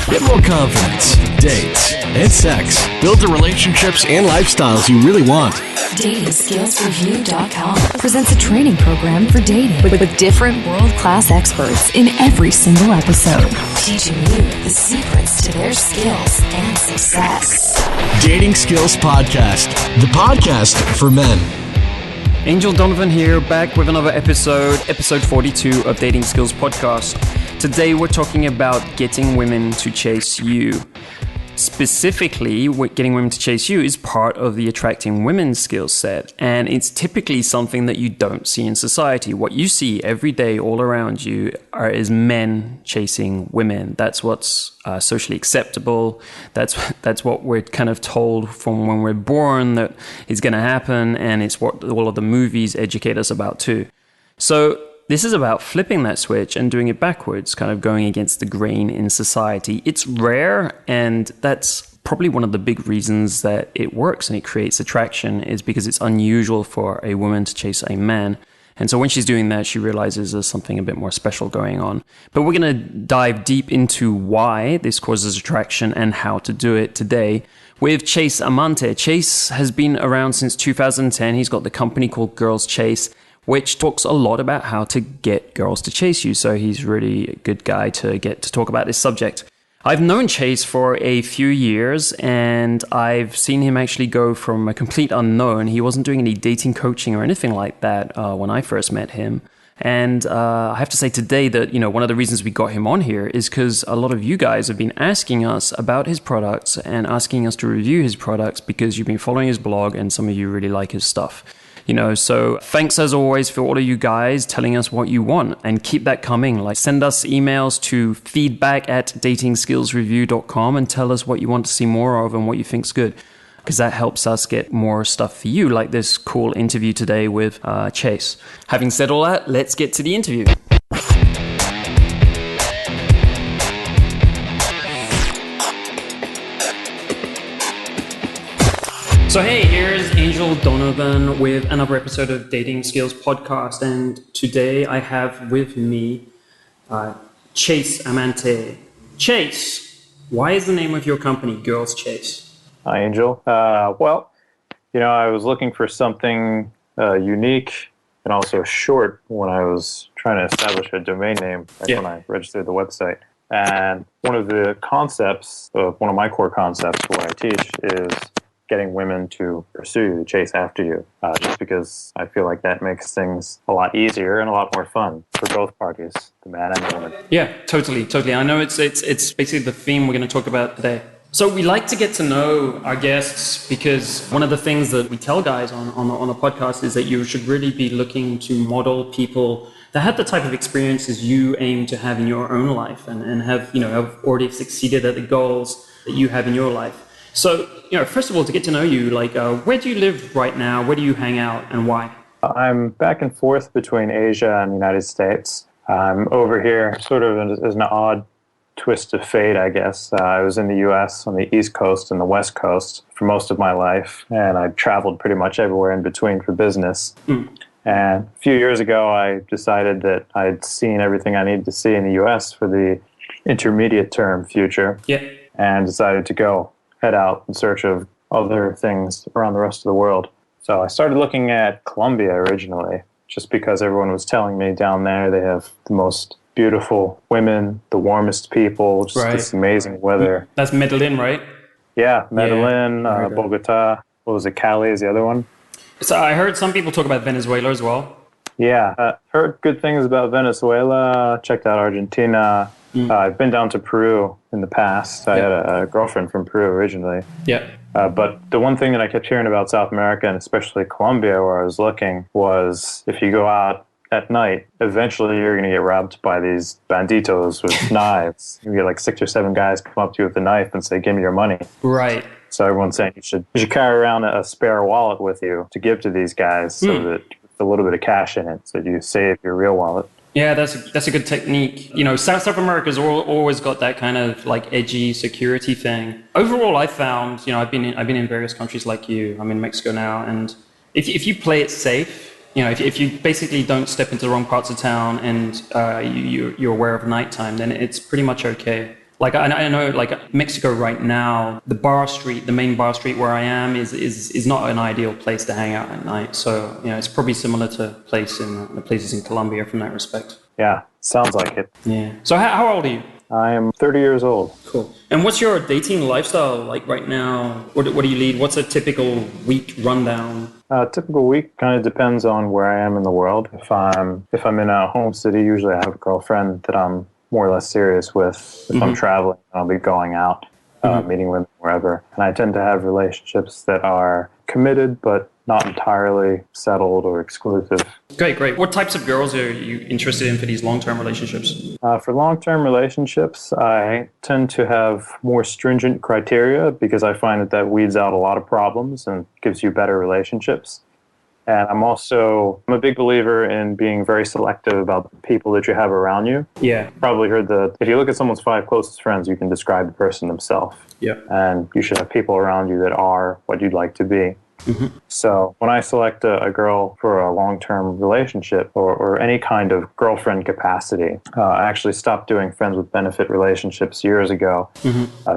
Get more confidence, dates, and sex. Build the relationships and lifestyles you really want. DatingSkillsReview.com presents a training program for dating with different world-class experts in every single episode, teaching you the secrets to their skills and success. Dating Skills Podcast, the podcast for men. Angel Donovan here, back with another episode 42 of Dating Skills Podcast. Today we're talking about getting women to chase you. Specifically, getting women to chase you is part of the attracting women skill set, and it's typically something that you don't see in society. What you see every day all around you is men chasing women. That's what's socially acceptable. That's what we're kind of told from when we're born that is going to happen, and it's what all of the movies educate us about too. So this is about flipping that switch and doing it backwards, kind of going against the grain in society. It's rare, and that's probably one of the big reasons that it works and it creates attraction, is because it's unusual for a woman to chase a man. And so when she's doing that, she realizes there's something a bit more special going on. But we're going to dive deep into why this causes attraction and how to do it today with Chase Amante. Chase has been around since 2010. He's got the company called Girls Chase, which talks a lot about how to get girls to chase you. So he's really a good guy to get to talk about this subject. I've known Chase for a few years, and I've seen him actually go from a complete unknown. He wasn't doing any dating coaching or anything like that when I first met him. And I have to say today that, one of the reasons we got him on here is because a lot of you guys have been asking us about his products and asking us to review his products because you've been following his blog and some of you really like his stuff. So thanks as always for all of you guys telling us what you want, and keep that coming. Like, send us emails to feedback@datingskillsreview.com and tell us what you want to see more of and what you think's good, because that helps us get more stuff for you, like this cool interview today with Chase. Having said all that, let's get to the interview. So hey, here's Angel Donovan with another episode of Dating Skills Podcast, and today I have with me Chase Amante. Chase, why is the name of your company Girls Chase? Hi, Angel. I was looking for something unique and also short when I was trying to establish a domain name when I registered the website. And one of my core concepts what I teach is getting women to pursue you, to chase after you, just because I feel like that makes things a lot easier and a lot more fun for both parties, the man and the woman. Yeah, totally. I know it's basically the theme we're going to talk about today. So we like to get to know our guests, because one of the things that we tell guys on the podcast is that you should really be looking to model people that have the type of experiences you aim to have in your own life and have already succeeded at the goals that you have in your life. So, first of all, to get to know you, where do you live right now? Where do you hang out, and why? I'm back and forth between Asia and the United States. I'm over here sort of as an odd twist of fate, I guess. I was in the U.S. on the East Coast and the West Coast for most of my life, and I traveled pretty much everywhere in between for business. And a few years ago, I decided that I'd seen everything I needed to see in the U.S. for the intermediate term future, and decided to head out in search of other things around the rest of the world. So I started looking at Colombia originally, just because everyone was telling me down there they have the most beautiful women, the warmest people, just this amazing weather. That's Medellin, right? Yeah, Medellin, Bogota. What was it, Cali is the other one? So I heard some people talk about Venezuela as well. Yeah, heard good things about Venezuela, checked out Argentina. I've been down to Peru in the past. I had a girlfriend from Peru originally. But the one thing that I kept hearing about South America, and especially Colombia where I was looking, was if you go out at night, eventually you're going to get robbed by these banditos with knives. You get like 6 or 7 guys come up to you with a knife and say, "Give me your money." Right. So everyone's saying you should carry around a spare wallet with you to give to these guys, so that with a little bit of cash in it, so you save your real wallet. Yeah, that's a good technique. South America's always got that kind of like edgy security thing. Overall, I found, I've been in various countries like you. I'm in Mexico now, and if you play it safe, if you basically don't step into the wrong parts of town and you're aware of nighttime, then it's pretty much okay. Like I know, like Mexico right now, the main bar street where I am is not an ideal place to hang out at night. So it's probably similar to the places in Colombia from that respect. Yeah, sounds like it. Yeah. So how old are you? I am 30 years old. Cool. And what's your dating lifestyle like right now? What do you lead? What's a typical week rundown? Typical week kind of depends on where I am in the world. If I'm in a home city, usually I have a girlfriend that I'm more or less serious with. If I'm traveling, I'll be going out, meeting women wherever. And I tend to have relationships that are committed, but not entirely settled or exclusive. Great. What types of girls are you interested in for these long-term relationships? For long-term relationships, I tend to have more stringent criteria because I find that weeds out a lot of problems and gives you better relationships. And I'm a big believer in being very selective about the people that you have around you. Yeah. Probably heard if you look at someone's 5 closest friends, you can describe the person themselves. Yeah. And you should have people around you that are what you'd like to be. So when I select a girl for a long-term relationship or any kind of girlfriend capacity, I actually stopped doing friends with benefit relationships years ago,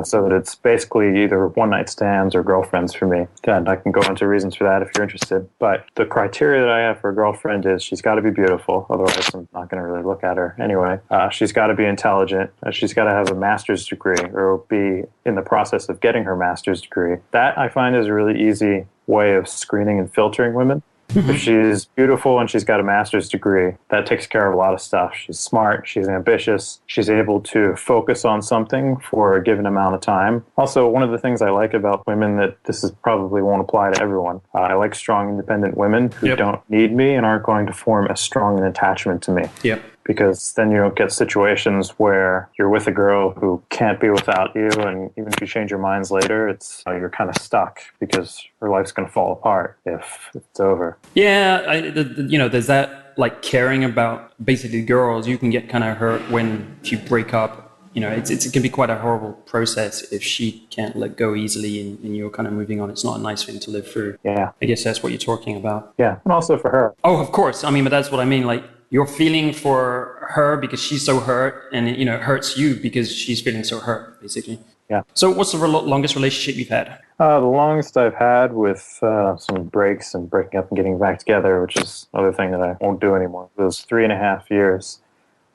so that it's basically either one-night stands or girlfriends for me. And I can go into reasons for that if you're interested. But the criteria that I have for a girlfriend is she's got to be beautiful, otherwise I'm not going to really look at her anyway. She's got to be intelligent. She's got to have a master's degree or be in the process of getting her master's degree. That I find is a really easy way of screening and filtering women. If she's beautiful and she's got a master's degree, that takes care of a lot of stuff. She's smart, she's ambitious, she's able to focus on something for a given amount of time. Also, one of the things I like about women that this is probably won't apply to everyone. I like strong, independent women who don't need me and aren't going to form as strong an attachment to me. Yep. Because then you don't get situations where you're with a girl who can't be without you, and even if you change your minds later, you're kind of stuck because her life's going to fall apart if it's over. Yeah, there's that like caring about basically girls. You can get kind of hurt if you break up. It can be quite a horrible process if she can't let go easily and you're kind of moving on. It's not a nice thing to live through. Yeah. I guess that's what you're talking about. Yeah, and also for her. Oh, of course. I mean, but that's what I mean. Like, you're feeling for her because she's so hurt, and it hurts you because she's feeling so hurt, basically. Yeah. So what's the longest relationship you've had? The longest I've had with some breaks and breaking up and getting back together, which is another thing that I won't do anymore. It was 3.5 years.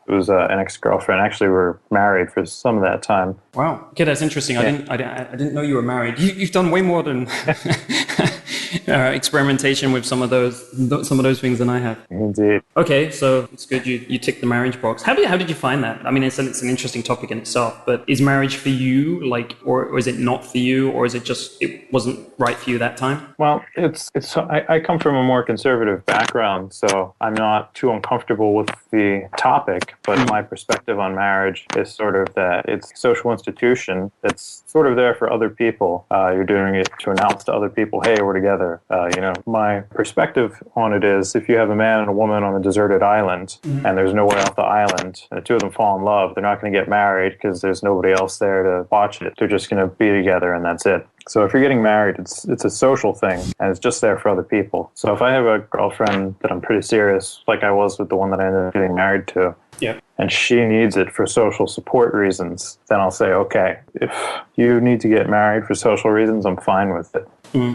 It was an ex-girlfriend. Actually, we were married for some of that time. Wow. Okay, that's interesting. Yeah. I didn't know you were married. You've done way more than experimentation with some of those things than I have. Indeed. Okay, so it's good you tick the marriage box. How did you find that? I mean, it's an interesting topic in itself. But is marriage for you, or is it not for you, or is it just it wasn't right for you that time? Well, I come from a more conservative background, so I'm not too uncomfortable with the topic. But my perspective on marriage is sort of that it's a social institution that's sort of there for other people. You're doing it to announce to other people, hey, we're together. My perspective on it is if you have a man and a woman on a deserted island and there's nowhere off the island and the two of them fall in love, they're not going to get married because there's nobody else there to watch it. They're just going to be together and that's it. So if you're getting married, it's a social thing, and it's just there for other people. So if I have a girlfriend that I'm pretty serious, like I was with the one that I ended up getting married to, and she needs it for social support reasons, then I'll say, okay, if you need to get married for social reasons, I'm fine with it.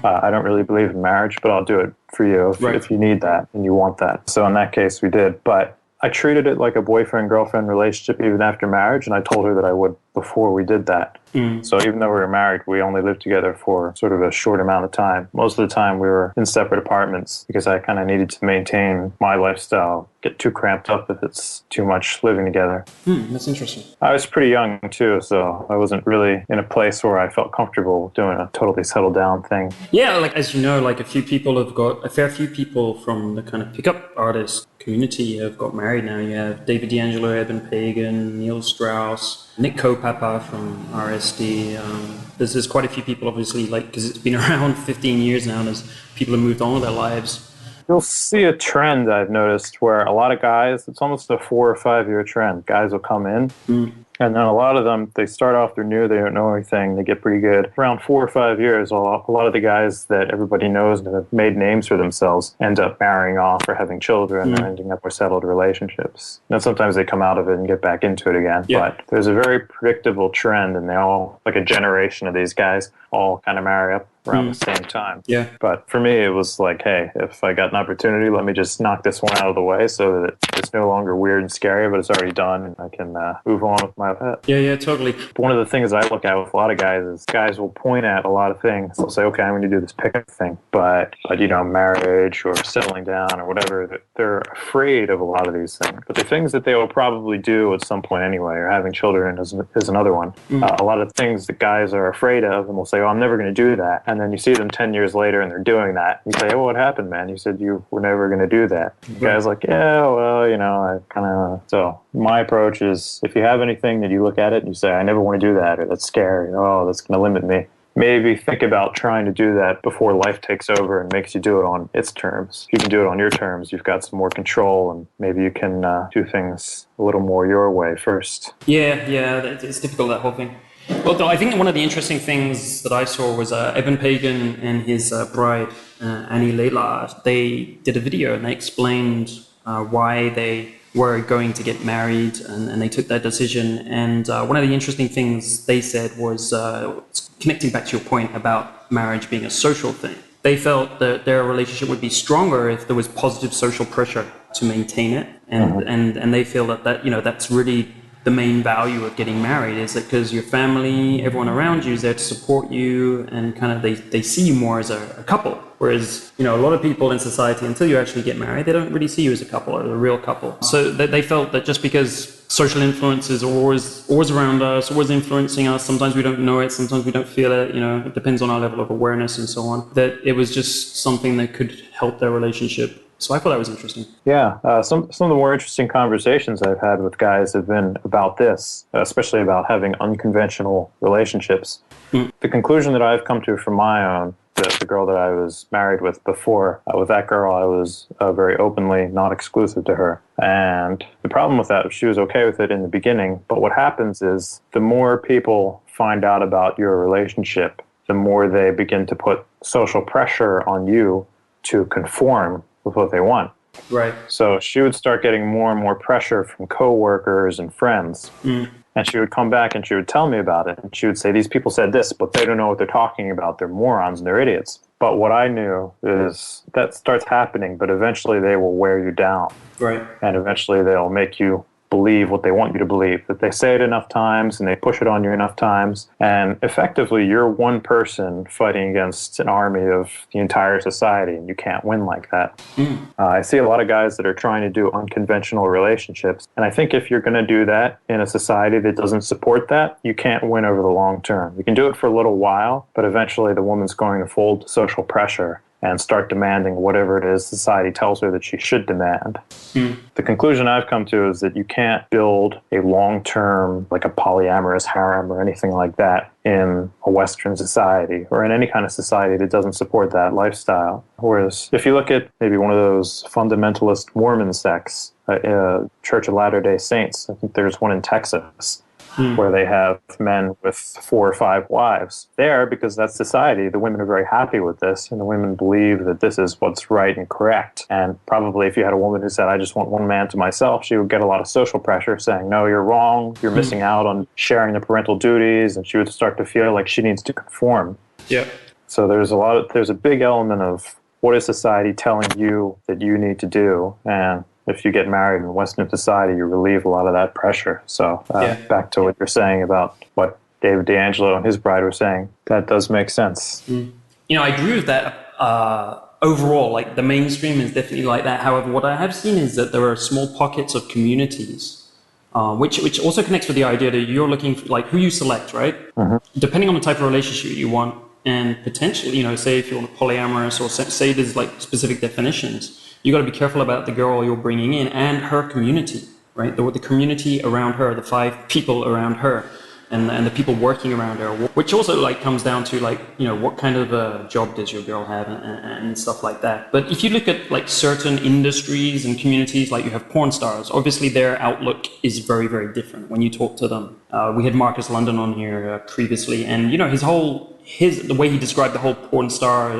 I don't really believe in marriage, but I'll do it for you if you need that and you want that. So in that case, we did. But I treated it like a boyfriend-girlfriend relationship even after marriage, and I told her that I would before we did that. So even though we were married, we only lived together for sort of a short amount of time. Most of the time we were in separate apartments because I kind of needed to maintain my lifestyle, get too cramped up if it's too much living together. That's interesting. I was pretty young too, so I wasn't really in a place where I felt comfortable doing a totally settled down thing. Yeah, like as you know, like a fair few people from the kind of pickup artist community have got married now. You have David D'Angelo, Eben Pagan, Neil Strauss, Nick Kopapa from RSD. There's quite a few people, obviously, because it's been around 15 years now, and as people have moved on with their lives. You'll see a trend I've noticed where a lot of guys, it's almost a 4 or 5 year trend. Guys will come in And then a lot of them, they start off, they're new, they don't know anything, they get pretty good. Around 4 or 5 years, a lot of the guys that everybody knows and have made names for themselves end up marrying off or having children or ending up with settled relationships. And sometimes they come out of it and get back into it again. Yeah. But there's a very predictable trend, and they all, like a generation of these guys, all kind of marry up around the same time. Yeah. But for me, it was like, hey, if I got an opportunity, let me just knock this one out of the way so that it's no longer weird and scary, but it's already done, and I can move on with my life. Yeah, totally. One of the things I look at with a lot of guys is guys will point at a lot of things. They'll say, okay, I'm going to do this pickup thing, but you know, marriage or settling down or whatever, they're afraid of a lot of these things. But the things that they will probably do at some point anyway, or having children is another one. A lot of things that guys are afraid of and will say, oh, I'm never going to do that. And then you see them 10 years later and they're doing that. You say, oh, what happened, man? You said you were never going to do that. The guy's like, yeah, well, you know, I kind of... So my approach is, if you have anything that you look at it and you say, I never want to do that, or that's scary, oh, that's going to limit me, maybe think about trying to do that before life takes over and makes you do it on its terms. If you can do it on your terms, you've got some more control, and maybe you can do things a little more your way first. Yeah, it's difficult, that whole thing. Well, I think one of the interesting things that I saw was Evan Pagan and his bride, Annie Leila. They did a video and they explained why they were going to get married, and they took that decision. And one of the interesting things they said was, connecting back to your point about marriage being a social thing, they felt that their relationship would be stronger if there was positive social pressure to maintain it. And they feel that you know, that's really the main value of getting married, is that because your family, everyone around you is there to support you, and kind of they see you more as a couple. Whereas, you know, a lot of people in society, until you actually get married, they don't really see you as a couple or a real couple. So they felt that just because social influences are always around us, always influencing us, sometimes we don't know it, sometimes we don't feel it, you know, it depends on our level of awareness and so on, that it was just something that could help their relationship. So I thought that was interesting. Yeah, some of the more interesting conversations I've had with guys have been about this, especially about having unconventional relationships. The conclusion that I've come to from my own, the girl that I was married with before, with that girl I was very openly not exclusive to her. And the problem with that, she was okay with it in the beginning, but what happens is the more people find out about your relationship, the more they begin to put social pressure on you to conform with what they want. Right. So she would start getting more and more pressure from coworkers and friends. And she would come back and she would tell me about it. And she would say, these people said this, but they don't know what they're talking about. They're morons and they're idiots. But what I knew is that starts happening, but eventually they will wear you down. Right. And eventually they'll make you believe what they want you to believe, that they say it enough times and they push it on you enough times, and effectively you're one person fighting against an army of the entire society, and you can't win like that. I see a lot of guys that are trying to do unconventional relationships, and I think if you're going to do that in a society that doesn't support that, you can't win over the long term. You can do it for a little while, but eventually the woman's going to fold to social pressure and start demanding whatever it is society tells her that she should demand. The conclusion I've come to is that you can't build a long-term, like a polyamorous harem or anything like that in a Western society or in any kind of society that doesn't support that lifestyle. Whereas if you look at maybe one of those fundamentalist Mormon sects, Church of Latter-day Saints, I think there's one in Texas, where they have men with 4 or 5 wives. There, because that's society, the women are very happy with this, and the women believe that this is what's right and correct. And probably if you had a woman who said, I just want one man to myself, she would get a lot of social pressure saying, no, you're wrong, you're missing out on sharing the parental duties, and she would start to feel like she needs to conform. Yeah. So there's a big element of what is society telling you that you need to do, and if you get married in Western society, you relieve a lot of that pressure. So back to what you're saying about what David D'Angelo and his bride were saying, that does make sense. You know, I agree with that. Overall, like the mainstream is definitely like that. However, what I have seen is that there are small pockets of communities, which also connects with the idea that you're looking for, like, who you select, right? Depending on the type of relationship you want, and potentially, you know, say if you're polyamorous, or say there's like specific definitions, you got to be careful about the girl you're bringing in and her community, right? The community around her, the 5 people around her. and the people working around her, which also like comes down to like, you know, what kind of a job does your girl have and stuff like that. But if you look at like certain industries and communities, like you have porn stars, obviously their outlook is very, very different when you talk to them. We had Marcus London on here previously, and you know, the way he described the whole porn star,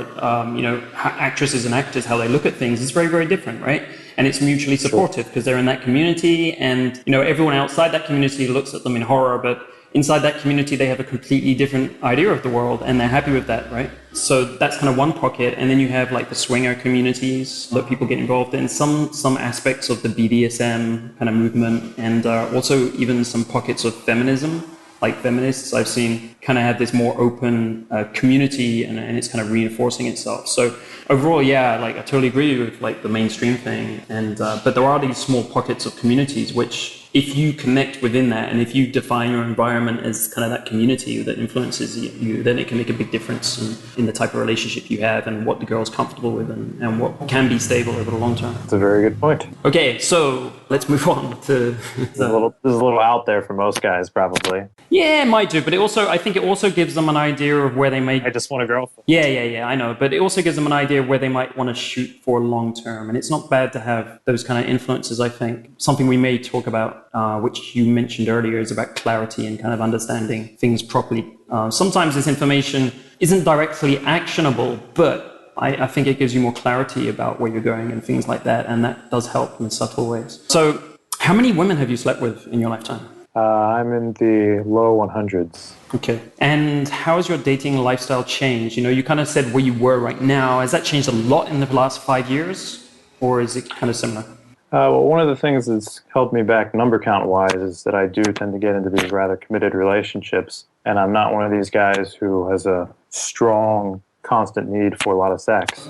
you know, actresses and actors, how they look at things is very, very different, right? And it's mutually supportive because they're in that community, and you know, everyone outside that community looks at them in horror, but inside that community they have a completely different idea of the world, and they're happy with that, right? So that's kind of one pocket. And then you have like the swinger communities that people get involved in, some aspects of the BDSM kind of movement, and also even some pockets of feminism. Like feminists I've seen kind of have this more open community, and it's kind of reinforcing itself. So overall, yeah, like I totally agree with like the mainstream thing, and but there are these small pockets of communities which, if you connect within that, and if you define your environment as kind of that community that influences you, then it can make a big difference in the type of relationship you have and what the girl's comfortable with, and what can be stable over the long term. That's a very good point. Okay, so let's move on to... This is a little out there for most guys, probably. Yeah, it might do, but I think it also gives them an idea of where they may... I just want a girlfriend. Yeah, I know. But it also gives them an idea of where they might want to shoot for long term. And it's not bad to have those kind of influences, I think. Something we may talk about, which you mentioned earlier, is about clarity and kind of understanding things properly. Sometimes this information isn't directly actionable, but I think it gives you more clarity about where you're going and things like that. And that does help in subtle ways. So how many women have you slept with in your lifetime? I'm in the low 100s. Okay. And how has your dating lifestyle changed? You know, you kind of said where you were right now. Has that changed a lot in the last 5 years? Or is it kind of similar? Well, one of the things that's held me back number count-wise is that I do tend to get into these rather committed relationships. And I'm not one of these guys who has a strong, constant need for a lot of sex.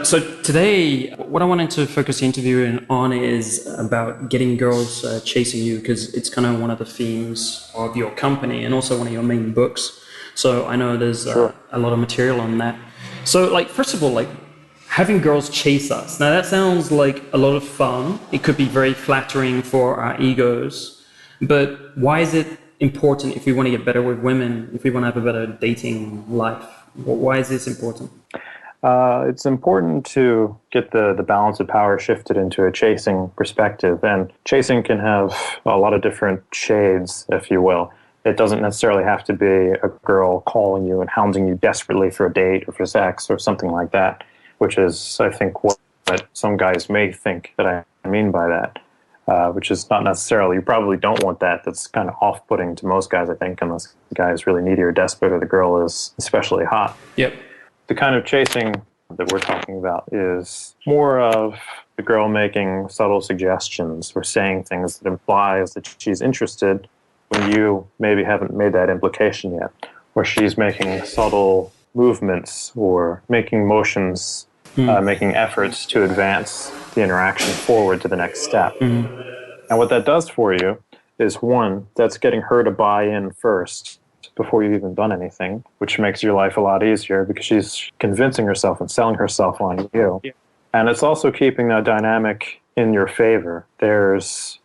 So today, what I wanted to focus the interview on is about getting girls chasing you, because it's kind of one of the themes of your company and also one of your main books. So I know there's a lot of material on that. So like, first of all, like having girls chase us. Now that sounds like a lot of fun. It could be very flattering for our egos, but why is it important if we want to get better with women, if we want to have a better dating life? Why is this important? It's important to get the balance of power shifted into a chasing perspective. And chasing can have a lot of different shades, if you will. It doesn't necessarily have to be a girl calling you and hounding you desperately for a date or for sex or something like that, which is, I think, what some guys may think that I mean by that, which is not necessarily, you probably don't want that. That's kind of off-putting to most guys, I think, unless the guy is really needy or desperate or the girl is especially hot. Yep. The kind of chasing that we're talking about is more of the girl making subtle suggestions or saying things that implies that she's interested when you maybe haven't made that implication yet, or she's making subtle movements or making motions, making efforts to advance the interaction forward to the next step. And what that does for you is, one, that's getting her to buy in first before you've even done anything, which makes your life a lot easier because she's convincing herself and selling herself on you. Yeah. And it's also keeping that dynamic in your favor. There's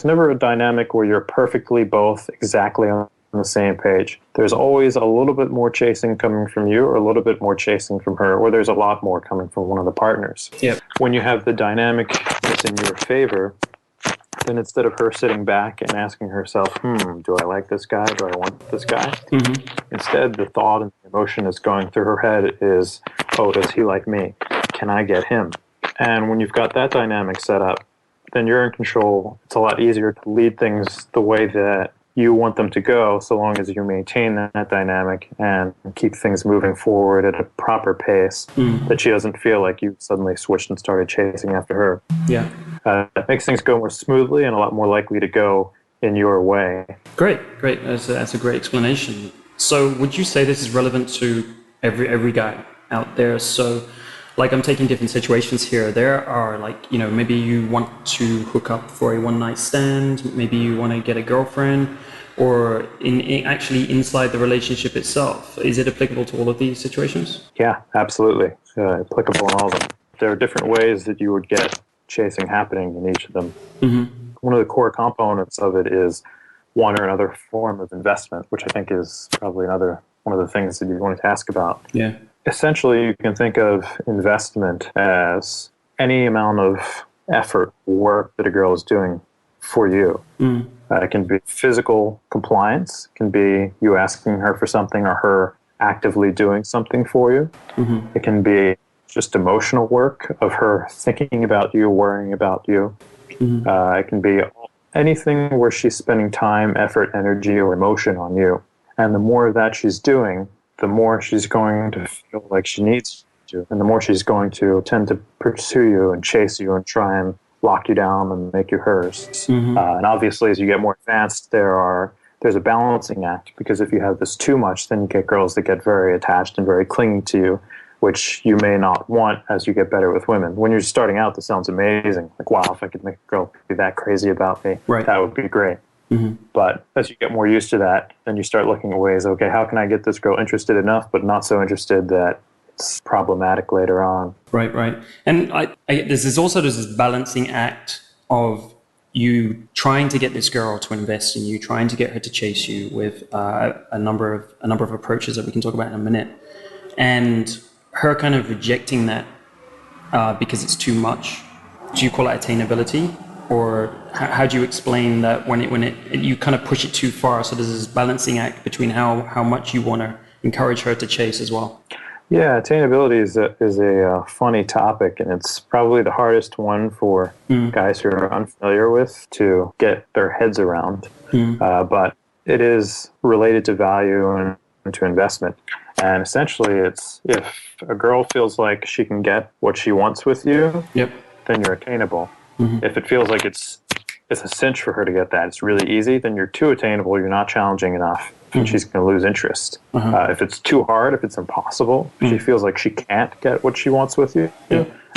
never a dynamic where you're perfectly both exactly on the same page. There's always a little bit more chasing coming from you or a little bit more chasing from her, or there's a lot more coming from one of the partners. Yep. When you have the dynamic that's in your favor, then instead of her sitting back and asking herself, do I like this guy? Do I want this guy? Instead, the thought and the emotion that's going through her head is, oh, does he like me? Can I get him? And when you've got that dynamic set up, then you're in control. It's a lot easier to lead things the way that you want them to go, so long as you maintain that dynamic and keep things moving forward at a proper pace, that she doesn't feel like you suddenly switched and started chasing after her. Yeah. It makes things go more smoothly and a lot more likely to go in your way. Great. That's a great explanation. So would you say this is relevant to every guy out there? So like, I'm taking different situations here. There are like, you know, maybe you want to hook up for a one-night stand. Maybe you want to get a girlfriend, or actually inside the relationship itself. Is it applicable to all of these situations? Yeah, absolutely. Applicable in all of them. There are different ways that you would get chasing happening in each of them. One of the core components of it is one or another form of investment, which I think is probably another one of the things that you wanted to ask about. Yeah. Essentially, you can think of investment as any amount of effort, work that a girl is doing for you. It can be physical compliance, it can be you asking her for something or her actively doing something for you. It can be just emotional work of her thinking about you, worrying about you. It can be anything where she's spending time, effort, energy, or emotion on you. And the more of that she's doing, the more she's going to feel like she needs you, and the more she's going to tend to pursue you and chase you and try and lock you down and make you hers. And obviously, as you get more advanced, there's a balancing act, because if you have this too much, then you get girls that get very attached and very clingy to you, which you may not want as you get better with women. When you're starting out, this sounds amazing. Like, wow, if I could make a girl be that crazy about me, that would be great. But as you get more used to that, then you start looking at ways, okay, how can I get this girl interested enough, but not so interested that it's problematic later on. Right. And there's also this balancing act of you trying to get this girl to invest in you, trying to get her to chase you with a number of approaches that we can talk about in a minute, and her kind of rejecting that because it's too much. Do you call it attainability, or how do you explain that when you kind of push it too far? So there's this balancing act between how much you want to encourage her to chase as well. Yeah, attainability is a funny topic, and it's probably the hardest one for guys who are unfamiliar with to get their heads around. But it is related to value and to investment. And essentially, it's if a girl feels like she can get what she wants with you, then you're attainable. If it feels like it's a cinch for her to get that, it's really easy, then you're too attainable, you're not challenging enough, and she's going to lose interest. If it's too hard, if it's impossible, if she feels like she can't get what she wants with you,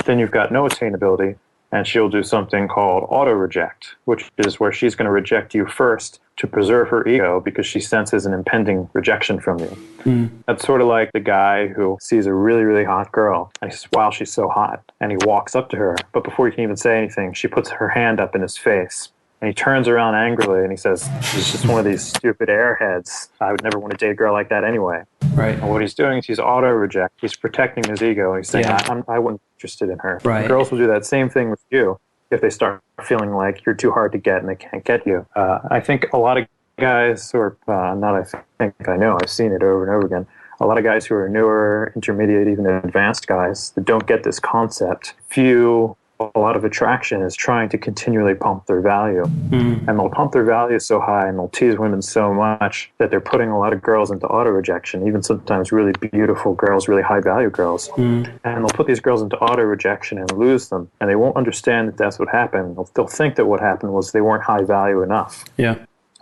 then you've got no attainability, and she'll do something called auto-reject, which is where she's going to reject you first to preserve her ego because she senses an impending rejection from you. That's sort of like the guy who sees a really, really hot girl, and he says, wow, she's so hot. And he walks up to her, but before he can even say anything, she puts her hand up in his face. And he turns around angrily and he says, she's just one of these stupid airheads. I would never want to date a girl like that anyway. And what he's doing is he's auto-reject. He's protecting his ego. He's saying, I wouldn't be interested in her. Girls will do that same thing with you if they start feeling like you're too hard to get and they can't get you. I think a lot of guys, or not I know, I've seen it over and over again, a lot of guys who are newer, intermediate, even advanced guys that don't get this concept view a lot of attraction is trying to continually pump their value. And they'll pump their value so high and they'll tease women so much that they're putting a lot of girls into auto-rejection, even sometimes really beautiful girls, really high-value girls. And they'll put these girls into auto-rejection and lose them. And they won't understand that that's what happened. They'll think that what happened was they weren't high-value enough.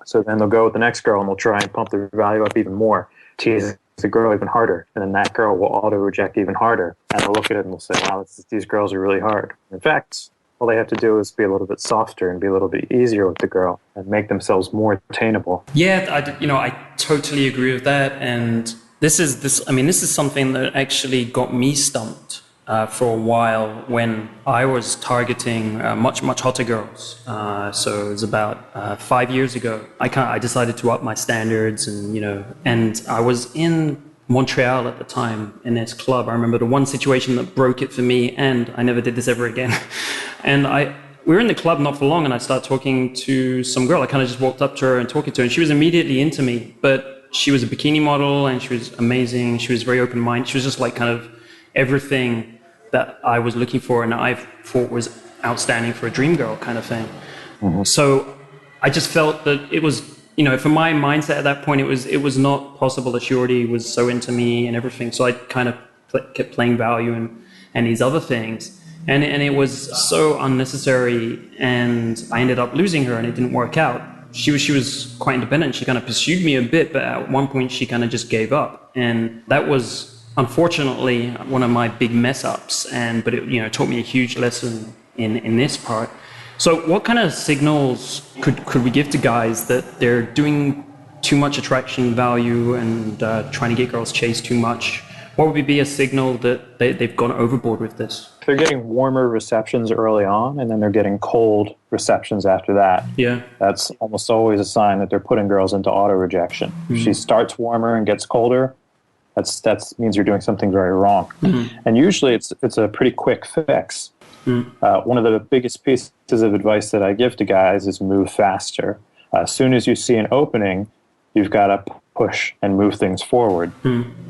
So then they'll go with the next girl and they'll try and pump their value up even more, tease the girl even harder, and then that girl will auto-reject even harder. And they'll look at it and they'll say, wow, these girls are really hard. In fact, all they have to do is be a little bit softer and be a little bit easier with the girl and make themselves more attainable. I totally agree with that. And this is something that actually got me stumped for a while when I was targeting much hotter girls. So it was about 5 years ago. I decided to up my standards, and I was in Montreal at the time in this club. I remember the one situation that broke it for me, and I never did this ever again. And we were in the club not for long, and I started talking to some girl. I kind of just walked up to her and talking to her, and she was immediately into me. But she was a bikini model, and she was amazing. She was very open-minded. She was just like kind of everything that I was looking for and I thought was outstanding for a dream girl kind of thing. So I just felt that it was, for my mindset at that point, it was not possible that she already was so into me and everything. So I kind of kept playing value and these other things. And it was so unnecessary, and I ended up losing her and it didn't work out. She was quite independent. She kind of pursued me a bit, but at one point she kind of just gave up. And that was unfortunately one of my big mess ups, but it taught me a huge lesson in this part. So what kind of signals could we give to guys that they're doing too much attraction value and trying to get girls chased too much? What would be a signal that they've gone overboard with this? They're getting warmer receptions early on, and then they're getting cold receptions after that. Yeah. That's almost always a sign that they're putting girls into auto-rejection. If she starts warmer and gets colder, that means you're doing something very wrong. And usually it's a pretty quick fix. One of the biggest pieces of advice that I give to guys is move faster. As soon as you see an opening, you've got to push and move things forward.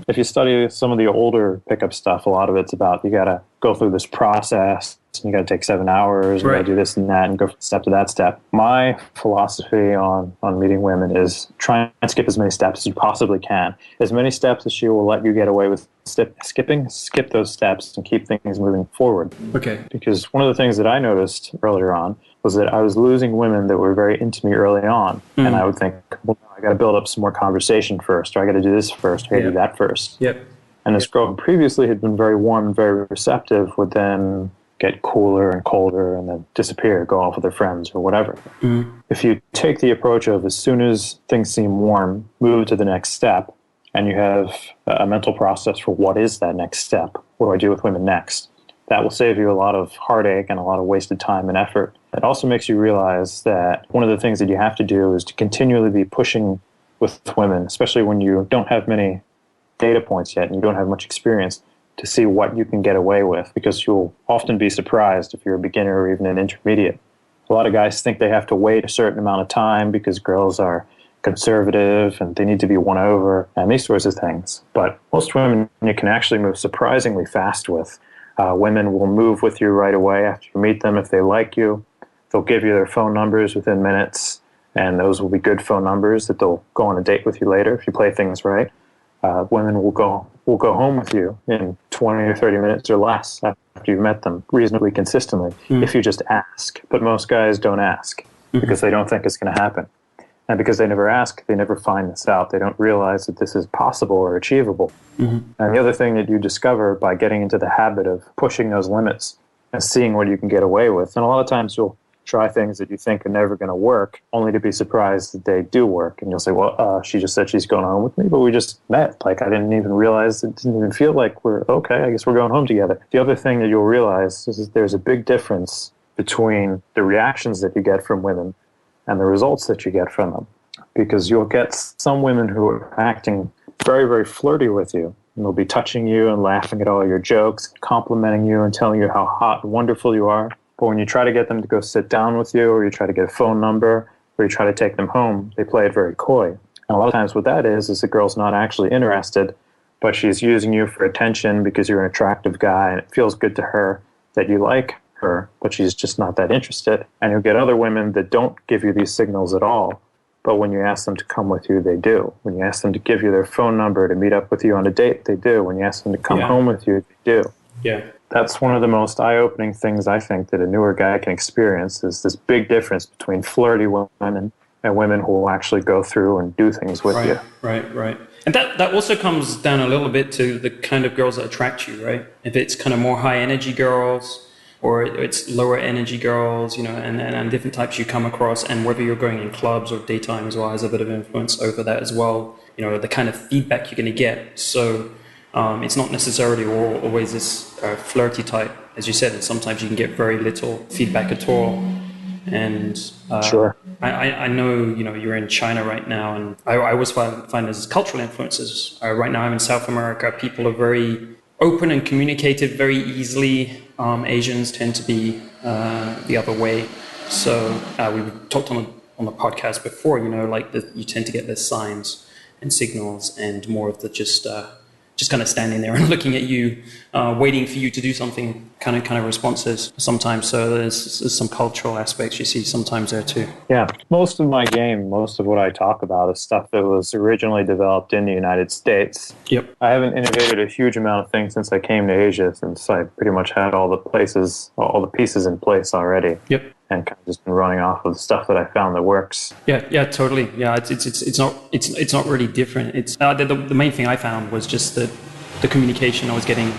If you study some of the older pickup stuff, a lot of it's about you got to go through this process, and you got to take 7 hours, you got to do this and that, and go from step to that step. My philosophy on meeting women is try and skip as many steps as you possibly can. As many steps as she will let you get away with skipping, skip those steps and keep things moving forward. Okay. Because one of the things that I noticed earlier on was that I was losing women that were very into me early on, and I would think, well, I got to build up some more conversation first, or I got to do this first, or I got to do that first. Yep. And this girl who previously had been very warm and very receptive would then get cooler and colder and then disappear, go off with her friends or whatever. If you take the approach of as soon as things seem warm, move to the next step, and you have a mental process for what is that next step, what do I do with women next, that will save you a lot of heartache and a lot of wasted time and effort. It also makes you realize that one of the things that you have to do is to continually be pushing with women, especially when you don't have many data points yet and you don't have much experience, to see what you can get away with, because you'll often be surprised if you're a beginner or even an intermediate. A lot of guys think they have to wait a certain amount of time because girls are conservative and they need to be won over and these sorts of things. But most women you can actually move surprisingly fast with. Women will move with you right away after you meet them if they like you. They'll give you their phone numbers within minutes, and those will be good phone numbers that they'll go on a date with you later if you play things right. Women will go home with you in 20 or 30 minutes or less after you've met them reasonably consistently if you just ask. But most guys don't ask because they don't think it's going to happen. And because they never ask, they never find this out. They don't realize that this is possible or achievable. And the other thing that you discover by getting into the habit of pushing those limits and seeing what you can get away with, and a lot of times you'll try things that you think are never going to work, only to be surprised that they do work. And you'll say, well, she just said she's going home with me, but we just met. Like, I didn't even realize, it didn't even feel like we're okay, I guess we're going home together. The other thing that you'll realize is that there's a big difference between the reactions that you get from women and the results that you get from them. Because you'll get some women who are acting very, very flirty with you, and they'll be touching you and laughing at all your jokes, complimenting you and telling you how hot and wonderful you are. But when you try to get them to go sit down with you, or you try to get a phone number, or you try to take them home, they play it very coy. And a lot of times what that is the girl's not actually interested, but she's using you for attention because you're an attractive guy, and it feels good to her that you like her, but she's just not that interested. And you'll get other women that don't give you these signals at all, but when you ask them to come with you, they do. When you ask them to give you their phone number to meet up with you on a date, they do. When you ask them to come home with you, they do. Yeah. That's one of the most eye-opening things I think that a newer guy can experience, is this big difference between flirty women and women who will actually go through and do things with you. Right. And that also comes down a little bit to the kind of girls that attract you, right? If it's kind of more high-energy girls, or it's lower energy girls, and different types you come across, and whether you're going in clubs or daytime as well has a bit of influence over that as well, the kind of feedback you're going to get. So it's not necessarily always this flirty type, as you said, and sometimes you can get very little feedback at all. And Sure. I know, you're in China right now, and I always find there's cultural influences. Right now I'm in South America. People are very open and communicative very easily. Asians tend to be the other way. So we talked on the podcast before, you tend to get the signs and signals, and more of the just kind of standing there and looking at you, waiting for you to do something, kind of responses sometimes. So there's some cultural aspects you see sometimes there too. Yeah, most of what I talk about is stuff that was originally developed in the United States. Yep. I haven't innovated a huge amount of things since I came to Asia, since I pretty much had all the pieces in place already. Yep. And kind of just been running off of the stuff that I found that works. Yeah, totally. Yeah, it's not really different. It's the main thing I found was just that the communication I was getting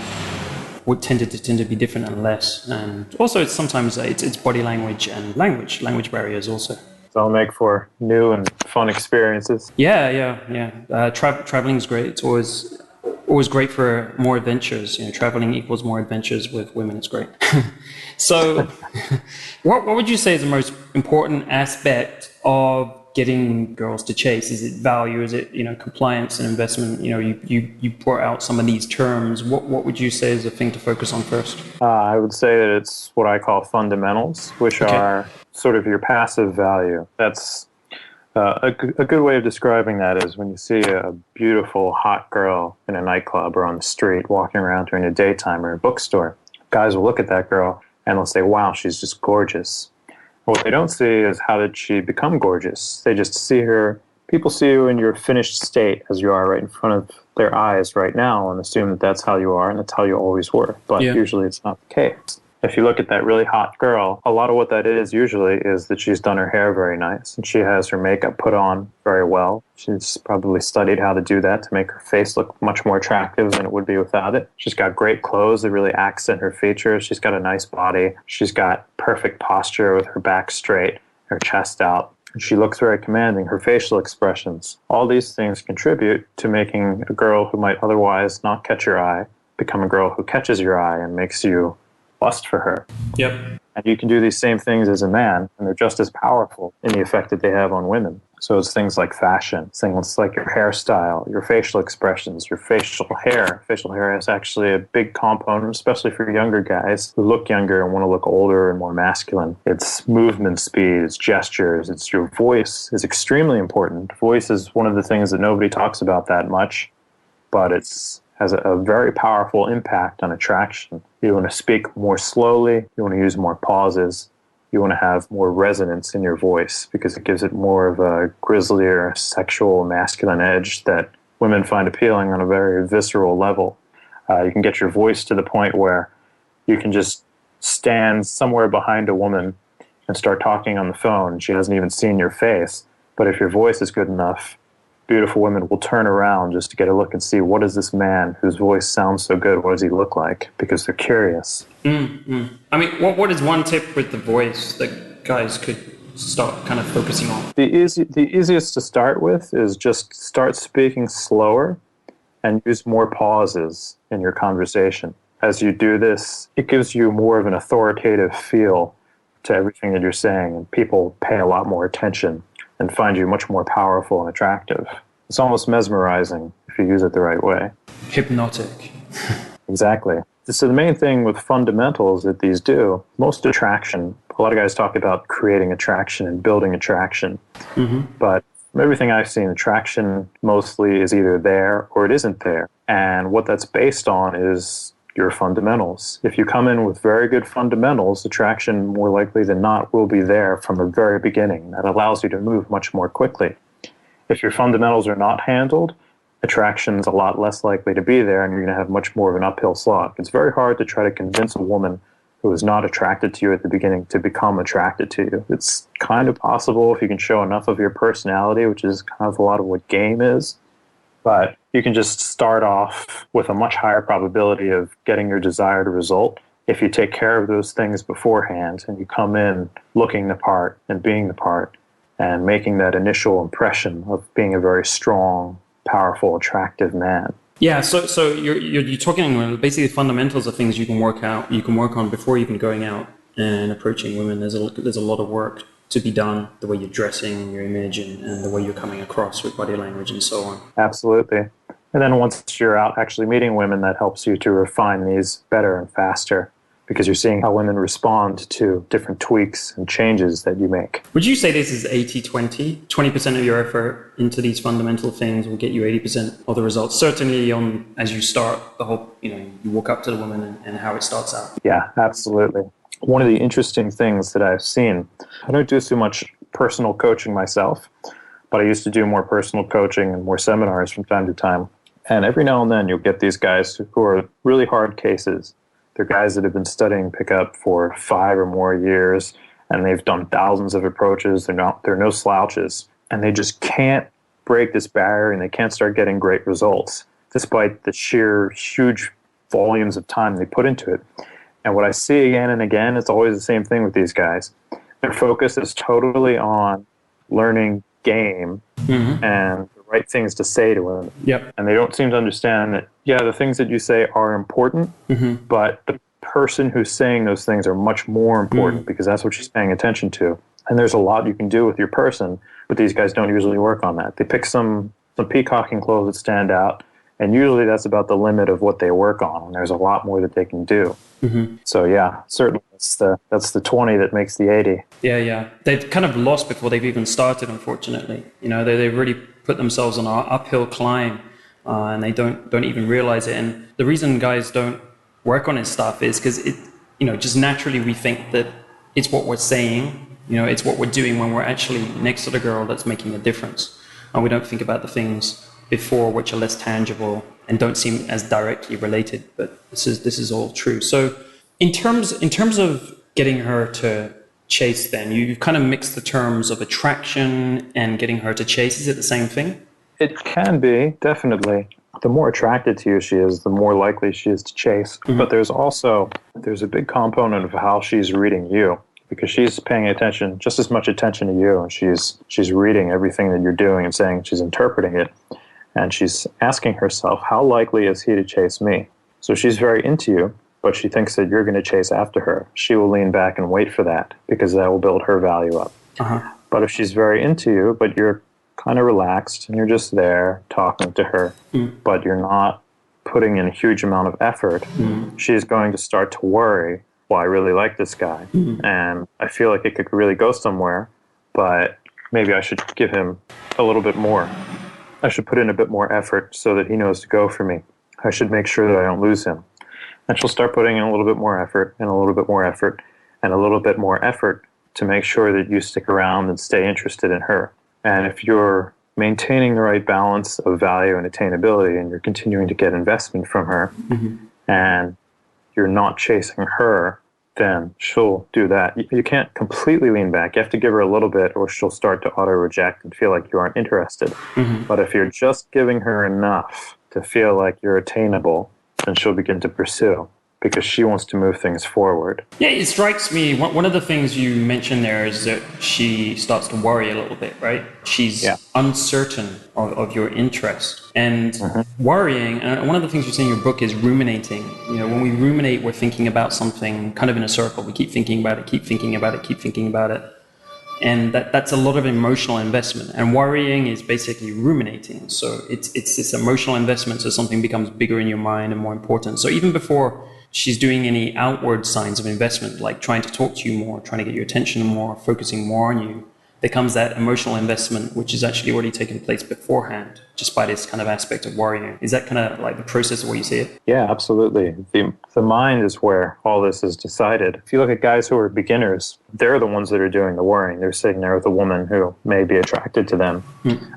tended to be different and less, and also sometimes it's body language and language barriers also. So I'll make for new and fun experiences. Yeah. Traveling is great. It's always always great for more adventures. Traveling equals more adventures with women. It's great. So what would you say is the most important aspect of getting girls to chase? Is it value? Is it, compliance and investment? You brought out some of these terms. What would you say is the thing to focus on first? I would say that it's what I call fundamentals, which are sort of your passive value. That's a good way of describing that is when you see a beautiful, hot girl in a nightclub or on the street walking around during the daytime or a bookstore. Guys will look at that girl and they'll say, wow, she's just gorgeous. What they don't see is how did she become gorgeous. They just see her. People see you in your finished state as you are right in front of their eyes right now and assume that that's how you are and that's how you always were. But usually it's not the case. If you look at that really hot girl, a lot of what that is usually is that she's done her hair very nice and she has her makeup put on very well. She's probably studied how to do that to make her face look much more attractive than it would be without it. She's got great clothes that really accent her features. She's got a nice body. She's got perfect posture with her back straight, her chest out. She looks very commanding, her facial expressions. All these things contribute to making a girl who might otherwise not catch your eye become a girl who catches your eye and makes you lust for her. Yep. And you can do these same things as a man, and they're just as powerful in the effect that they have on women. So it's things like fashion, things like your hairstyle, your facial expressions, your facial hair. Facial hair is actually a big component, especially for younger guys who look younger and want to look older and more masculine. It's movement speed, it's gestures, it's your voice is extremely important. Voice is one of the things that nobody talks about that much, but has a very powerful impact on attraction. You want to speak more slowly, you want to use more pauses, you want to have more resonance in your voice because it gives it more of a grislier, sexual, masculine edge that women find appealing on a very visceral level. You can get your voice to the point where you can just stand somewhere behind a woman and start talking on the phone. She hasn't even seen your face. But if your voice is good enough, beautiful women will turn around just to get a look and see what is this man whose voice sounds so good, what does he look like? Because they're curious. I mean, what is one tip with the voice that guys could start kind of focusing on? The easiest to start with is just start speaking slower and use more pauses in your conversation. As you do this, it gives you more of an authoritative feel to everything that you're saying, and people pay a lot more attention and find you much more powerful and attractive. It's almost mesmerizing if you use it the right way. Hypnotic. Exactly. So the main thing with fundamentals that these do, most attraction, a lot of guys talk about creating attraction and building attraction. But from everything I've seen, attraction mostly is either there or it isn't there. And what that's based on is your fundamentals. If you come in with very good fundamentals, attraction more likely than not will be there from the very beginning. That allows you to move much more quickly. If your fundamentals are not handled, attraction's a lot less likely to be there and you're going to have much more of an uphill slog. It's very hard to try to convince a woman who is not attracted to you at the beginning to become attracted to you. It's kind of possible if you can show enough of your personality, which is kind of a lot of what game is. But you can just start off with a much higher probability of getting your desired result if you take care of those things beforehand and you come in looking the part and being the part and making that initial impression of being a very strong, powerful, attractive man. Yeah, so you're talking basically fundamentals of things you can work on before even going out and approaching women. There's a lot of work to be done, the way you're dressing, your image, and the way you're coming across with body language and so on. Absolutely. And then once you're out actually meeting women, that helps you to refine these better and faster because you're seeing how women respond to different tweaks and changes that you make. Would you say this is 80-20? 20% of your effort into these fundamental things will get you 80% of the results? Certainly as you start the whole, you walk up to the woman and how it starts out. Yeah, absolutely. One of the interesting things that I've seen, I don't do so much personal coaching myself, but I used to do more personal coaching and more seminars from time to time. And every now and then you'll get these guys who are really hard cases. They're guys that have been studying pickup for 5 or more years, and they've done thousands of approaches. They're no slouches, and they just can't break this barrier, and they can't start getting great results, despite the sheer huge volumes of time they put into it. And what I see again and again, it's always the same thing with these guys. Their focus is totally on learning game and the right things to say to women. Yep. And they don't seem to understand that Yeah, the things that you say are important, but the person who's saying those things are much more important because that's what she's paying attention to. And there's a lot you can do with your person, but these guys don't usually work on that. They pick some peacocking clothes that stand out, and usually that's about the limit of what they work on, and there's a lot more that they can do. So yeah, certainly that's the 20 that makes the 80. Yeah. They've kind of lost before they've even started, unfortunately. You know, they really put themselves on an uphill climb, and they don't even realize it. And the reason guys don't work on this stuff is because just naturally we think that it's what we're saying, it's what we're doing when we're actually next to the girl that's making a difference. And we don't think about the things before which are less tangible and don't seem as directly related. But this is all true. So in terms of getting her to chase, then you've kind of mixed the terms of attraction and getting her to chase. Is it the same thing? It can be, definitely. The more attracted to you she is, the more likely she is to chase. But there's a big component of how she's reading you, because she's paying attention, just as much attention to you, and she's reading everything that you're doing and saying, she's interpreting it, and she's asking herself, how likely is he to chase me? So she's very into you, but she thinks that you're going to chase after her. She will lean back and wait for that, because that will build her value up. But if she's very into you, but you're kind of relaxed and you're just there talking to her, but you're not putting in a huge amount of effort, she's going to start to worry, well, I really like this guy, and I feel like it could really go somewhere, but maybe I should give him a little bit more. I should put in a bit more effort so that he knows to go for me. I should make sure that I don't lose him. And she'll start putting in a little bit more effort and a little bit more effort and a little bit more effort to make sure that you stick around and stay interested in her. And if you're maintaining the right balance of value and attainability, and you're continuing to get investment from her, and you're not chasing her, then she'll do that. You can't completely lean back. You have to give her a little bit, or she'll start to auto-reject and feel like you aren't interested. But if you're just giving her enough to feel like you're attainable, then she'll begin to pursue, because she wants to move things forward. Yeah, it strikes me, one of the things you mentioned there is that she starts to worry a little bit, right? She's uncertain of your interest. And worrying, and one of the things you say in your book is ruminating. When we ruminate, we're thinking about something kind of in a circle. We keep thinking about it, keep thinking about it, keep thinking about it. And that's a lot of emotional investment. And worrying is basically ruminating. So it's this emotional investment, so something becomes bigger in your mind and more important. So even before she's doing any outward signs of investment, like trying to talk to you more, trying to get your attention more, focusing more on you, there comes that emotional investment, which is actually already taken place beforehand, just by this kind of aspect of worrying. Is that kind of like the process of what you see it? Yeah, absolutely. The mind is where all this is decided. If you look at guys who are beginners, they're the ones that are doing the worrying. They're sitting there with a woman who may be attracted to them,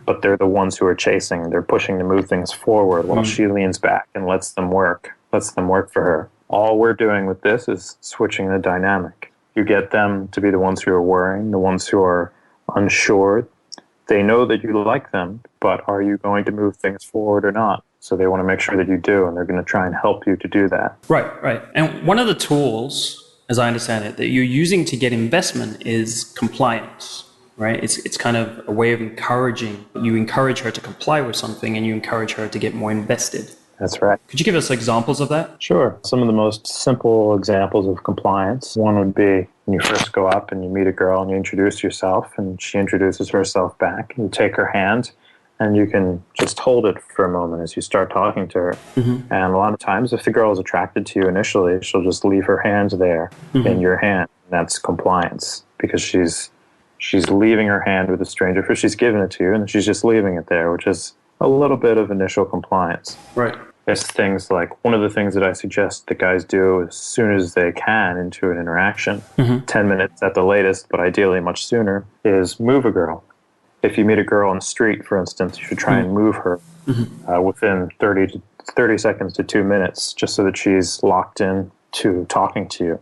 but they're the ones who are chasing. They're pushing to move things forward while she leans back and lets them work for her. All we're doing with this is switching the dynamic. You get them to be the ones who are worrying, the ones who are unsure. They know that you like them, but are you going to move things forward or not? So they want to make sure that you do, and they're going to try and help you to do that. Right. And one of the tools, as I understand it, that you're using to get investment is compliance, right? It's kind of a way of encouraging. You encourage her to comply with something, and you encourage her to get more invested. That's right. Could you give us examples of that? Sure. Some of the most simple examples of compliance. One would be when you first go up and you meet a girl and you introduce yourself, and she introduces herself back. You take her hand and you can just hold it for a moment as you start talking to her. And a lot of times, if the girl is attracted to you initially, she'll just leave her hand there in your hand. And that's compliance, because she's leaving her hand with a stranger. First she's giving it to you, and she's just leaving it there, which is a little bit of initial compliance. Right. There's things like, one of the things that I suggest that guys do as soon as they can into an interaction, 10 minutes at the latest, but ideally much sooner, is move a girl. If you meet a girl on the street, for instance, you should try and move her within 30 seconds to 2 minutes, just so that she's locked in to talking to you.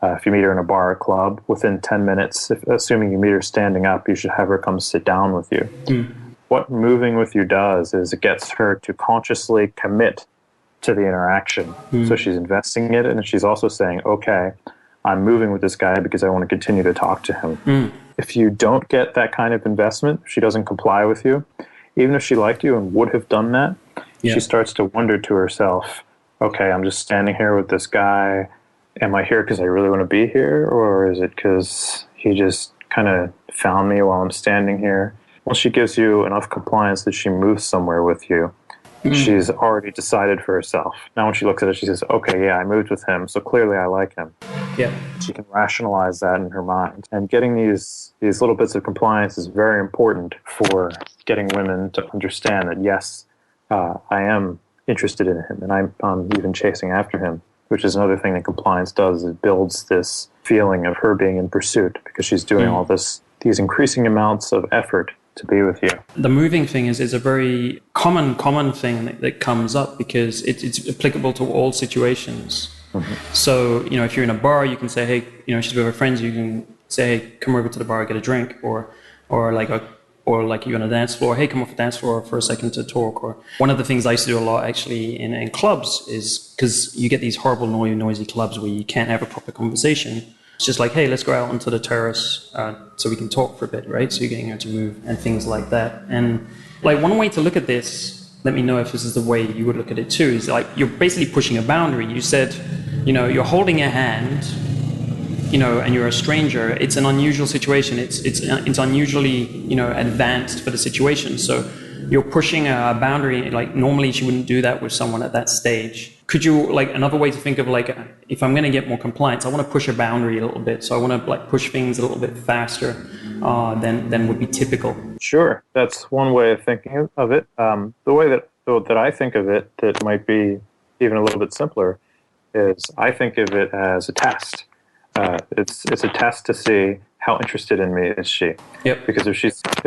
If you meet her in a bar or club, within 10 minutes, assuming you meet her standing up, you should have her come sit down with you. What moving with you does is it gets her to consciously commit to the interaction. So she's investing in it, and she's also saying, okay, I'm moving with this guy because I want to continue to talk to him. If you don't get that kind of investment, if she doesn't comply with you, even if she liked you and would have done that, Yeah. She starts to wonder to herself, okay, I'm just standing here with this guy. Am I here because I really want to be here? Or is it because he just kind of found me while I'm standing here? Once she gives you enough compliance that she moves somewhere with you, she's already decided for herself. Now when she looks at it, she says, okay, yeah, I moved with him, so clearly I like him. Yeah. She can rationalize that in her mind. And getting these little bits of compliance is very important for getting women to understand that, yes, I am interested in him, and I'm even chasing after him, which is another thing that compliance does. It builds this feeling of her being in pursuit because she's doing all these increasing amounts of effort to be with you. The moving thing is a very common thing that comes up because it's applicable to all situations. So, if you're in a bar, you can say, hey, she's with her friends, you can say, hey, come over to the bar, get a drink, or like you're on a dance floor, hey, come off the dance floor for a second to talk. Or one of the things I used to do a lot actually in clubs is because you get these horrible noisy clubs where you can't have a proper conversation. It's just like, hey, let's go out onto the terrace so we can talk for a bit, right? So you're getting her to move and things like that. And like one way to look at this, let me know if this is the way you would look at it too, is like you're basically pushing a boundary. You said, you're holding a hand, and you're a stranger. It's an unusual situation. It's unusually, advanced for the situation. So you're pushing a boundary. Like normally she wouldn't do that with someone at that stage. Could you, like, another way to think of, like, if I'm going to get more compliance, I want to push a boundary a little bit. So I want to, like, push things a little bit faster than would be typical. Sure. That's one way of thinking of it. The way that I think of it that might be even a little bit simpler is I think of it as a test. It's a test to see how interested in me is she. Yep. Because if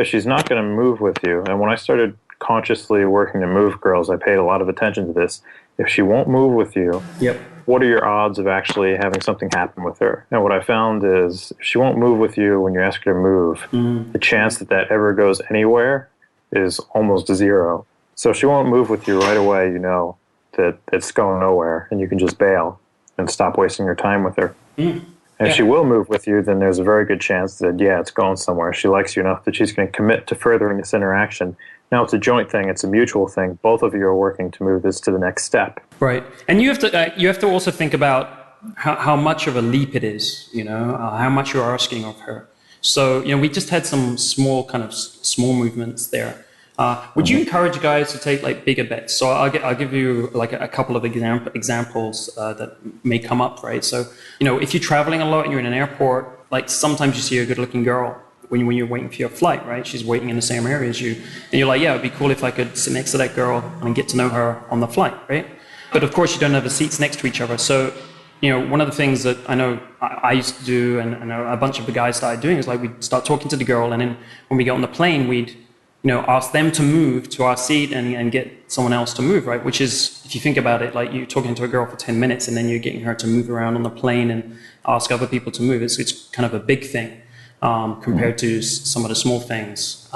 she's not going to move with you, and when I started consciously working to move girls, I paid a lot of attention to this. If she won't move with you, yep, what are your odds of actually having something happen with her? And what I found is if she won't move with you when you ask her to move, the chance that ever goes anywhere is almost zero. So if she won't move with you right away, you know that it's going nowhere, and you can just bail and stop wasting your time with her. And if she will move with you, then there's a very good chance that, yeah, it's going somewhere. She likes you enough that she's going to commit to furthering this interaction. Now, it's a joint thing. It's a mutual thing. Both of you are working to move this to the next step. Right. And you have to also think about how much of a leap it is, how much you're asking of her. So, we just had some small movements there. Would you encourage guys to take like bigger bets? So I'll give you like a couple of examples that may come up, right? So, if you're traveling a lot and you're in an airport, like sometimes you see a good-looking girl when you're waiting for your flight, right? She's waiting in the same area as you. And you're like, yeah, it'd be cool if I could sit next to that girl and get to know her on the flight, right? But of course, you don't have the seats next to each other. So, one of the things that I know I used to do and a bunch of the guys started doing is like we'd start talking to the girl, and then when we get on the plane, we'd ask them to move to our seat and get someone else to move, right? Which is, if you think about it, like you're talking to a girl for 10 minutes and then you're getting her to move around on the plane and ask other people to move. It's kind of a big thing compared to some of the small things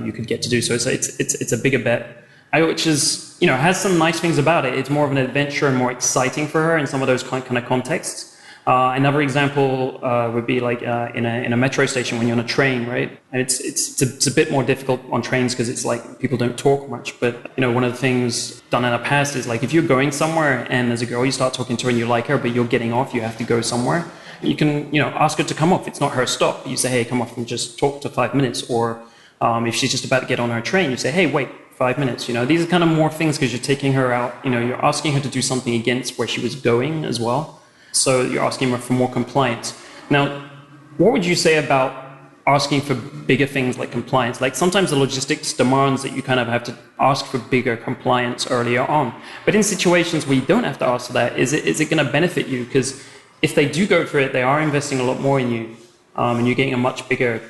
you could get to do. So it's a bigger bet, which is, has some nice things about it. It's more of an adventure and more exciting for her in some of those kind of contexts. Another example would be like in a metro station when you're on a train, right? And it's a bit more difficult on trains because it's like people don't talk much. But one of the things done in the past is like if you're going somewhere and there's a girl you start talking to and you like her, but you're getting off, you have to go somewhere. You can ask her to come off. It's not her stop. You say, hey, come off and just talk to 5 minutes. Or if she's just about to get on her train, you say, hey, wait 5 minutes. These are kind of more things because you're taking her out. You're asking her to do something against where she was going as well. So you're asking her for more compliance. Now, what would you say about asking for bigger things like compliance? Like sometimes the logistics demands that you kind of have to ask for bigger compliance earlier on. But in situations where you don't have to ask for that, is it going to benefit you? Because if they do go for it, they are investing a lot more in you, and you're getting a much bigger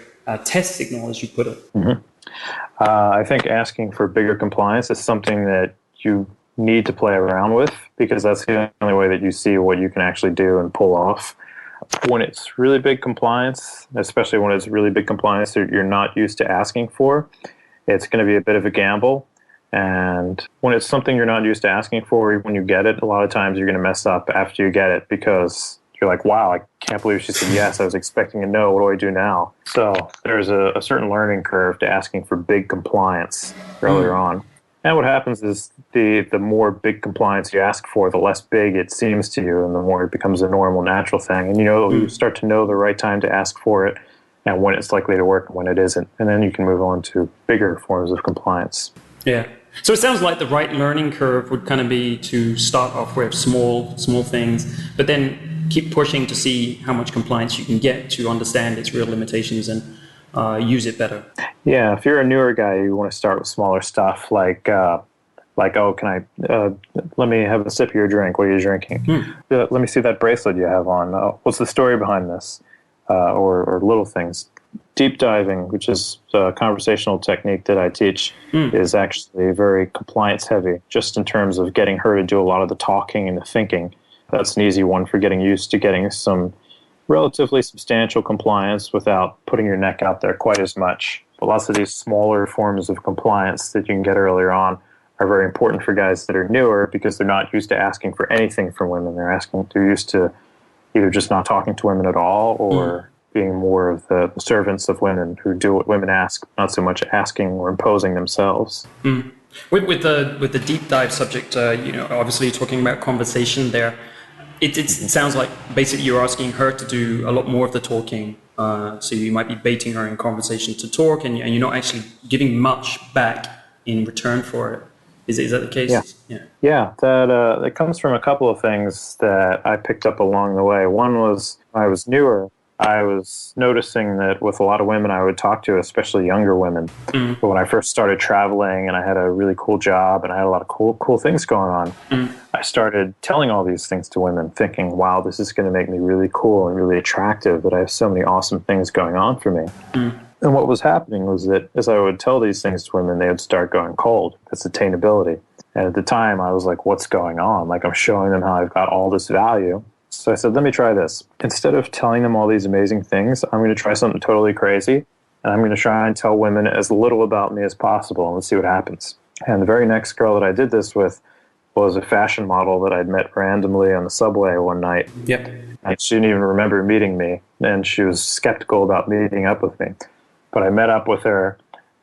test signal, as you put it. I think asking for bigger compliance is something that you need to play around with because that's the only way that you see what you can actually do and pull off. When it's really big compliance, especially when it's really big compliance that you're not used to asking for, it's going to be a bit of a gamble. And when it's something you're not used to asking for, when you get it, a lot of times you're going to mess up after you get it because you're like, wow, I can't believe she said yes. I was expecting a no. What do I do now? So there's a certain learning curve to asking for big compliance earlier on. And what happens is the more big compliance you ask for, the less big it seems to you, and the more it becomes a normal, natural thing. And you start to know the right time to ask for it, and when it's likely to work and when it isn't. And then you can move on to bigger forms of compliance. Yeah. So it sounds like the right learning curve would kind of be to start off with small things, but then keep pushing to see how much compliance you can get to understand its real limitations and use it better. Yeah, if you're a newer guy, you want to start with smaller stuff like oh, can I, let me have a sip of your drink. What are you drinking? Let me see that bracelet you have on. What's the story behind this? Or little things. Deep diving, which is a conversational technique that I teach, is actually very compliance heavy, just in terms of getting her to do a lot of the talking and the thinking. That's an easy one for getting used to getting some relatively substantial compliance without putting your neck out there quite as much. But lots of these smaller forms of compliance that you can get earlier on are very important for guys that are newer because they're not used to asking for anything from women. They're used to either just not talking to women at all or being more of the servants of women who do what women ask, not so much asking or imposing themselves. With the deep dive subject, obviously talking about conversation there, it sounds like basically you're asking her to do a lot more of the talking. So you might be baiting her in conversation to talk, and you're not actually giving much back in return for it. Is that the case? Yeah. That comes from a couple of things that I picked up along the way. One was when I was newer, I was noticing that with a lot of women I would talk to, especially younger women, but when I first started traveling and I had a really cool job and I had a lot of cool things going on, I started telling all these things to women, thinking, wow, this is going to make me really cool and really attractive, that I have so many awesome things going on for me. And what was happening was that as I would tell these things to women, they would start going cold. That's attainability. And at the time, I was like, what's going on? Like, I'm showing them how I've got all this value. So I said, let me try this. Instead of telling them all these amazing things, I'm going to try something totally crazy. And I'm going to try and tell women as little about me as possible, and let's see what happens. And the very next girl that I did this with was a fashion model that I'd met randomly on the subway one night. Yep. And she didn't even remember meeting me, and she was skeptical about meeting up with me. But I met up with her,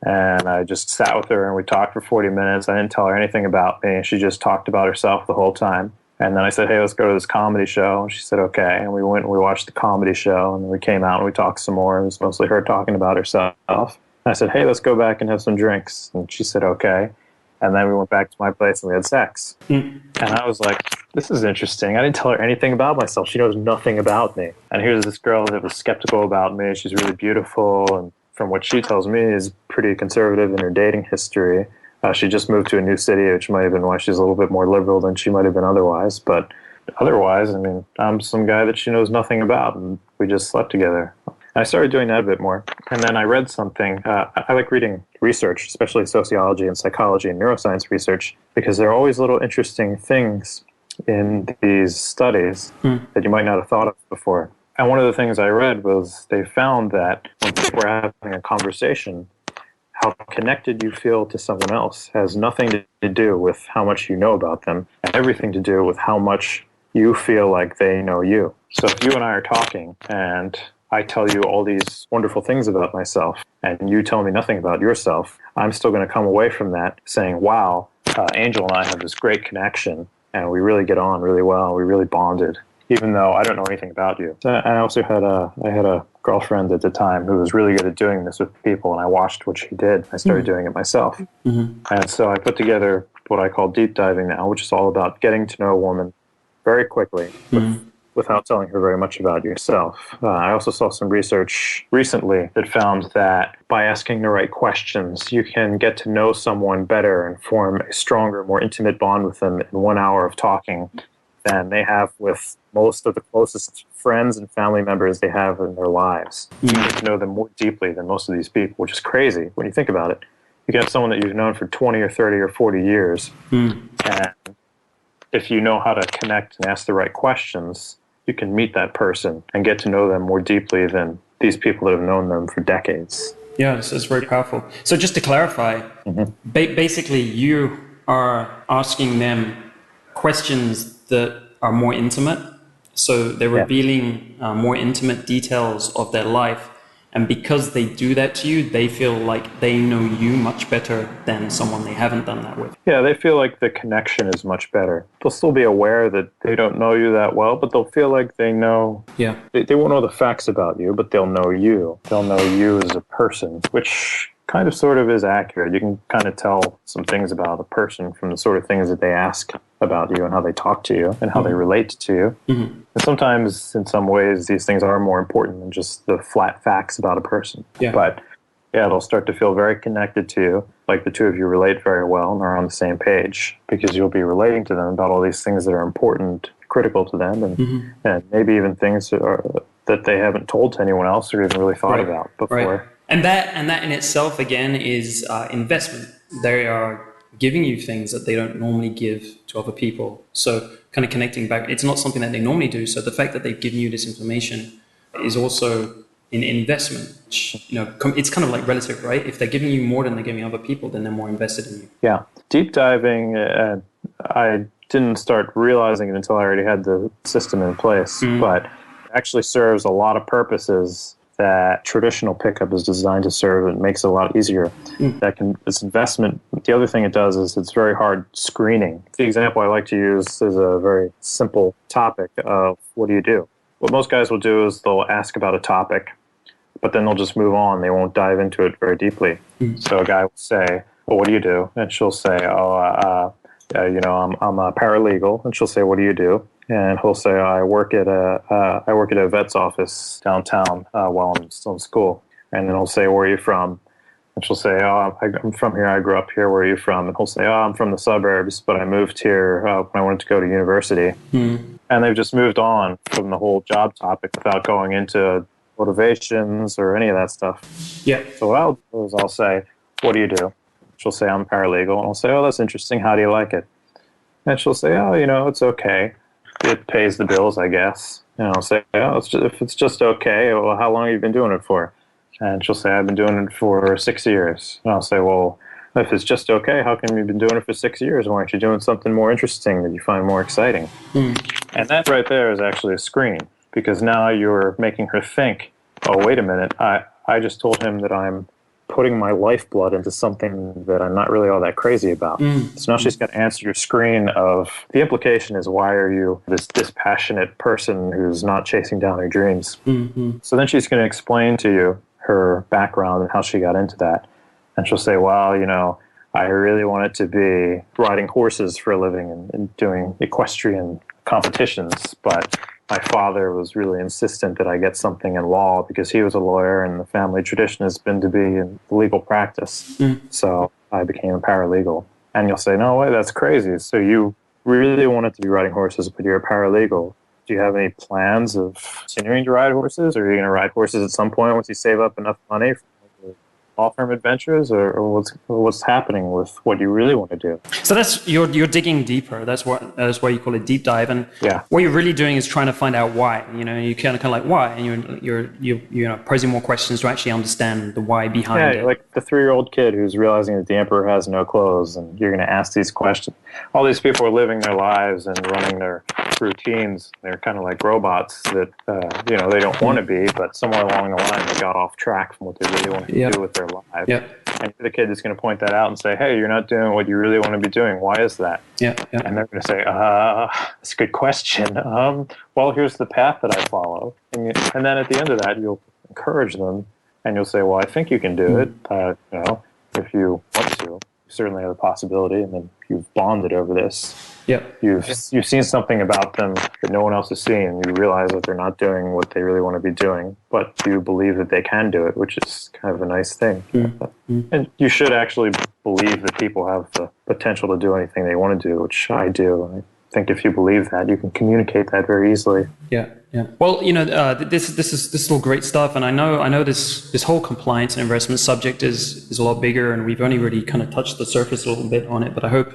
and I just sat with her, and we talked for 40 minutes. I didn't tell her anything about me, and she just talked about herself the whole time. And then I said, hey, let's go to this comedy show. And she said, okay. And we went and we watched the comedy show, and we came out and we talked some more. It was mostly her talking about herself. And I said, hey, let's go back and have some drinks. And she said, okay. And then we went back to my place and we had sex. And I was like, this is interesting. I didn't tell her anything about myself. She knows nothing about me. And here's this girl that was skeptical about me. She's really beautiful, and from what she tells me is pretty conservative in her dating history. She just moved to a new city, which might have been why she's a little bit more liberal than she might have been otherwise. But otherwise, I mean, I'm some guy that she knows nothing about, and we just slept together. I started doing that a bit more. And then I read something. I like reading research, especially sociology and psychology and neuroscience research, because there are always little interesting things in these studies that you might not have thought of before. And one of the things I read was they found that when people are having a conversation, how connected you feel to someone else has nothing to do with how much you know about them, and everything to do with how much you feel like they know you. So if you and I are talking and I tell you all these wonderful things about myself and you tell me nothing about yourself, I'm still going to come away from that saying, wow, Angel and I have this great connection and we really get on really well. We really bonded, even though I don't know anything about you. I also had a girlfriend at the time who was really good at doing this with people, and I watched what she did. I started doing it myself. And so I put together what I call deep diving now, which is all about getting to know a woman very quickly without telling her very much about yourself. I also saw some research recently that found that by asking the right questions, you can get to know someone better and form a stronger, more intimate bond with them in 1 hour of talking than they have with most of the closest friends and family members they have in their lives. You get to know them more deeply than most of these people, which is crazy when you think about it. You can have someone that you've known for 20 or 30 or 40 years, and if you know how to connect and ask the right questions, you can meet that person and get to know them more deeply than these people that have known them for decades. Yeah, this is very powerful. So just to clarify, basically you are asking them questions that are more intimate. So they're revealing more intimate details of their life, And because they do that to you, they feel like they know you much better than someone they haven't done that with. Yeah, they feel like the connection is much better. They'll still be aware that they don't know you that well, but they'll feel like they know. Yeah. They won't know the facts about you, but they'll know you. They'll know you as a person, which kind of sort of is accurate. You can kind of tell some things about a person from the sort of things that they ask about you and how they talk to you and how they relate to you. And sometimes, in some ways, these things are more important than just the flat facts about a person. Yeah. But yeah, they'll start to feel very connected to you, like the two of you relate very well and are on the same page, because you'll be relating to them about all these things that are important, critical to them, and maybe even things that they haven't told to anyone else or even really thought about before. Right. And that in itself, again, is investment. They are giving you things that they don't normally give to other people. So kind of connecting back, it's not something that they normally do. So the fact that they've given you this information is also an investment. Which, it's kind of like relative, right? If they're giving you more than they're giving other people, then they're more invested in you. Yeah. Deep diving, I didn't start realizing it until I already had the system in place, but it actually serves a lot of purposes that traditional pickup is designed to serve, and makes it a lot easier. This investment, the other thing it does is it's very hard screening. The example I like to use is a very simple topic of what do you do? What most guys will do is they'll ask about a topic, but then they'll just move on. They won't dive into it very deeply. So a guy will say, well, what do you do? And she'll say, I'm a paralegal. And she'll say, what do you do? And he'll say, I work at a vet's office downtown while I'm still in school. And then he'll say, where are you from? And she'll say, I'm from here. I grew up here. Where are you from? And he'll say, I'm from the suburbs, but I moved here when I wanted to go to university. And they've just moved on from the whole job topic without going into motivations or any of that stuff. Yeah. So what I'll do is I'll say, what do you do? She'll say, I'm a paralegal. And I'll say, oh, that's interesting. How do you like it? And she'll say, oh, it's okay. It pays the bills, I guess. And I'll say, oh, if it's just okay, well, how long have you been doing it for? And she'll say, I've been doing it for 6 years. And I'll say, well, if it's just okay, how come you've been doing it for 6 years? Why aren't you doing something more interesting that you find more exciting? And that right there is actually a screen, because now you're making her think, oh, wait a minute, I just told him that I'm putting my lifeblood into something that I'm not really all that crazy about. So now she's going to answer your screen of, the implication is, why are you this dispassionate person who's not chasing down her dreams? So then she's going to explain to you her background and how she got into that. And she'll say, well, I really wanted to be riding horses for a living and doing equestrian competitions, but my father was really insistent that I get something in law because he was a lawyer and the family tradition has been to be in legal practice. So I became a paralegal. And you'll say, no way, that's crazy. So you really wanted to be riding horses, but you're a paralegal. Do you have any plans of continuing to ride horses? Or are you going to ride horses at some point once you save up enough money for law firm adventures, or what's happening with what you really want to do? So that's you're digging deeper. That's why you call it deep dive. And what you're really doing is trying to find out why. You kind of like why, and you're posing more questions to actually understand the why behind it. Like the 3-year-old kid who's realizing that the emperor has no clothes, and you're going to ask these questions. All these people are living their lives and running their routines. They're kind of like robots that they don't want to be, but somewhere along the line they got off track from what they really want to do with their lives. And the kid is going to point that out and say, hey, you're not doing what you really want to be doing. Why is that? And they're going to say, that's a good question. Well, here's the path that I follow. And then at the end of that, you'll encourage them and you'll say, well, I think you can do it. If you want to, you certainly have the possibility. And then you've bonded over this. You've seen something about them that no one else has seen. You realize that they're not doing what they really want to be doing, but you believe that they can do it, which is kind of a nice thing. And you should actually believe that people have the potential to do anything they want to do, which I do. I think if you believe that, you can communicate that very easily. Well, this is all great stuff, and I know this whole compliance and investment subject is a lot bigger, and we've only really kind of touched the surface a little bit on it. But I hope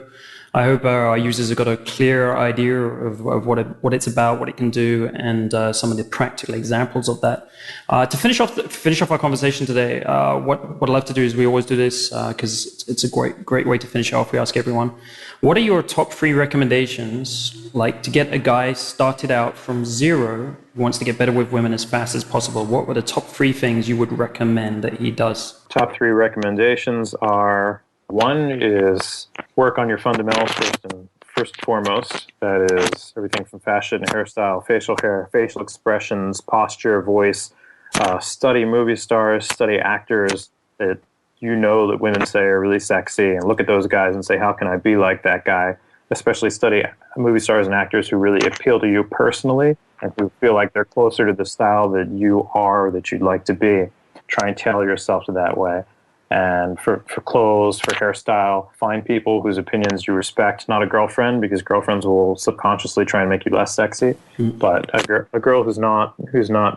I hope our users have got a clear idea of what it's about, what it can do, and some of the practical examples of that. To finish off our conversation today, what I'd love to do is we always do this because it's a great way to finish off. We ask everyone, what are your top 3 recommendations, like to get a guy started out from zero who wants to get better with women as fast as possible? What were the top 3 things you would recommend that he does? Top 3 recommendations are: one is work on your fundamentals first and foremost. That is everything from fashion, hairstyle, facial hair, facial expressions, posture, voice. Study movie stars, study actors that you know that women say are really sexy, and look at those guys and say, how can I be like that guy? Especially study movie stars and actors who really appeal to you personally and who feel like they're closer to the style that you are or that you'd like to be. Try and tailor yourself to that way. And for clothes, for hairstyle, find people whose opinions you respect. Not a girlfriend, because girlfriends will subconsciously try and make you less sexy. But a girl who's not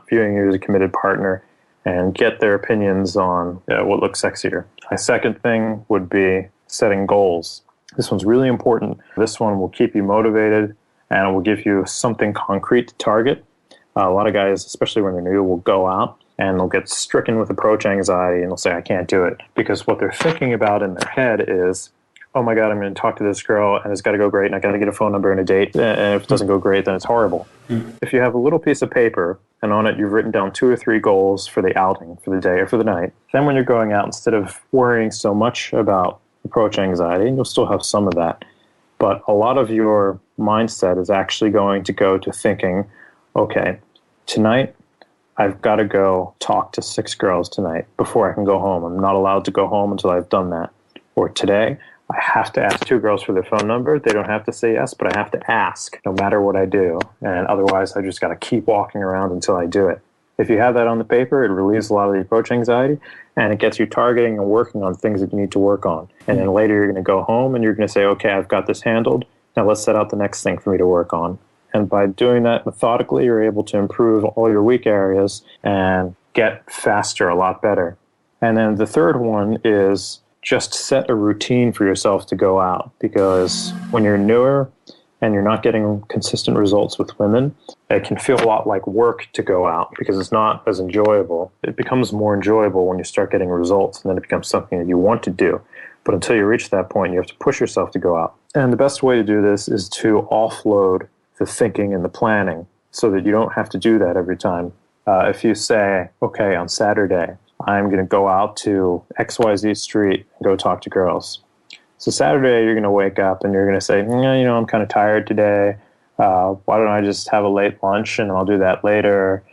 viewing you as a committed partner, and get their opinions on what looks sexier. My second thing would be setting goals. This one's really important. This one will keep you motivated, and it will give you something concrete to target. A lot of guys, especially when they're new, will go out and they'll get stricken with approach anxiety, and they'll say, I can't do it. Because what they're thinking about in their head is, oh my God, I'm going to talk to this girl, and it's got to go great, and I got to get a phone number and a date, and if it doesn't go great, then it's horrible. If you have a little piece of paper, and on it you've written down 2 or 3 goals for the outing, for the day or for the night, then when you're going out, instead of worrying so much about approach anxiety, and you'll still have some of that, but a lot of your mindset is actually going to go to thinking, okay, tonight, I've got to go talk to 6 girls tonight before I can go home. I'm not allowed to go home until I've done that. Or today, I have to ask 2 girls for their phone number. They don't have to say yes, but I have to ask no matter what I do. And otherwise, I just got to keep walking around until I do it. If you have that on the paper, it relieves a lot of the approach anxiety, and it gets you targeting and working on things that you need to work on. And then later you're going to go home and you're going to say, okay, I've got this handled. Now let's set out the next thing for me to work on. And by doing that methodically, you're able to improve all your weak areas and get faster a lot better. And then the third one is just set a routine for yourself to go out. Because when you're newer and you're not getting consistent results with women, it can feel a lot like work to go out because it's not as enjoyable. It becomes more enjoyable when you start getting results, and then it becomes something that you want to do. But until you reach that point, you have to push yourself to go out. And the best way to do this is to offload the thinking and the planning so that you don't have to do that every time. If you say, okay, on Saturday, I'm going to go out to XYZ Street and go talk to girls. So Saturday, you're going to wake up and you're going to say, I'm kind of tired today. Why don't I just have a late lunch and I'll do that later?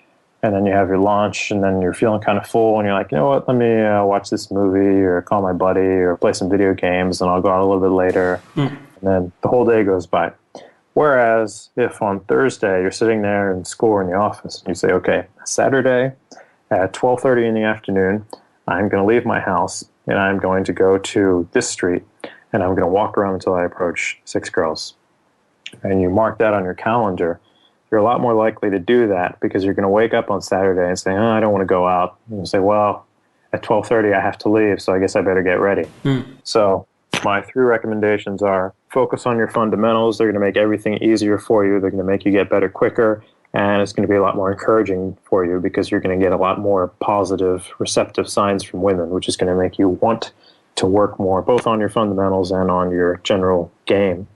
And then you have your lunch and then you're feeling kind of full and you're like, you know what, let me watch this movie or call my buddy or play some video games and I'll go out a little bit later. And then the whole day goes by. Whereas if on Thursday you're sitting there in school or in the office and you say, okay, Saturday at 12:30 in the afternoon, I'm going to leave my house and I'm going to go to this street and I'm going to walk around until I approach 6 girls. And you mark that on your calendar, you're a lot more likely to do that because you're going to wake up on Saturday and say, I don't want to go out. And you say, well, at 12:30 I have to leave, so I guess I better get ready. So my 3 recommendations are focus on your fundamentals. They're going to make everything easier for you. They're going to make you get better quicker. And it's going to be a lot more encouraging for you because you're going to get a lot more positive, receptive signs from women, which is going to make you want to work more, both on your fundamentals and on your general game.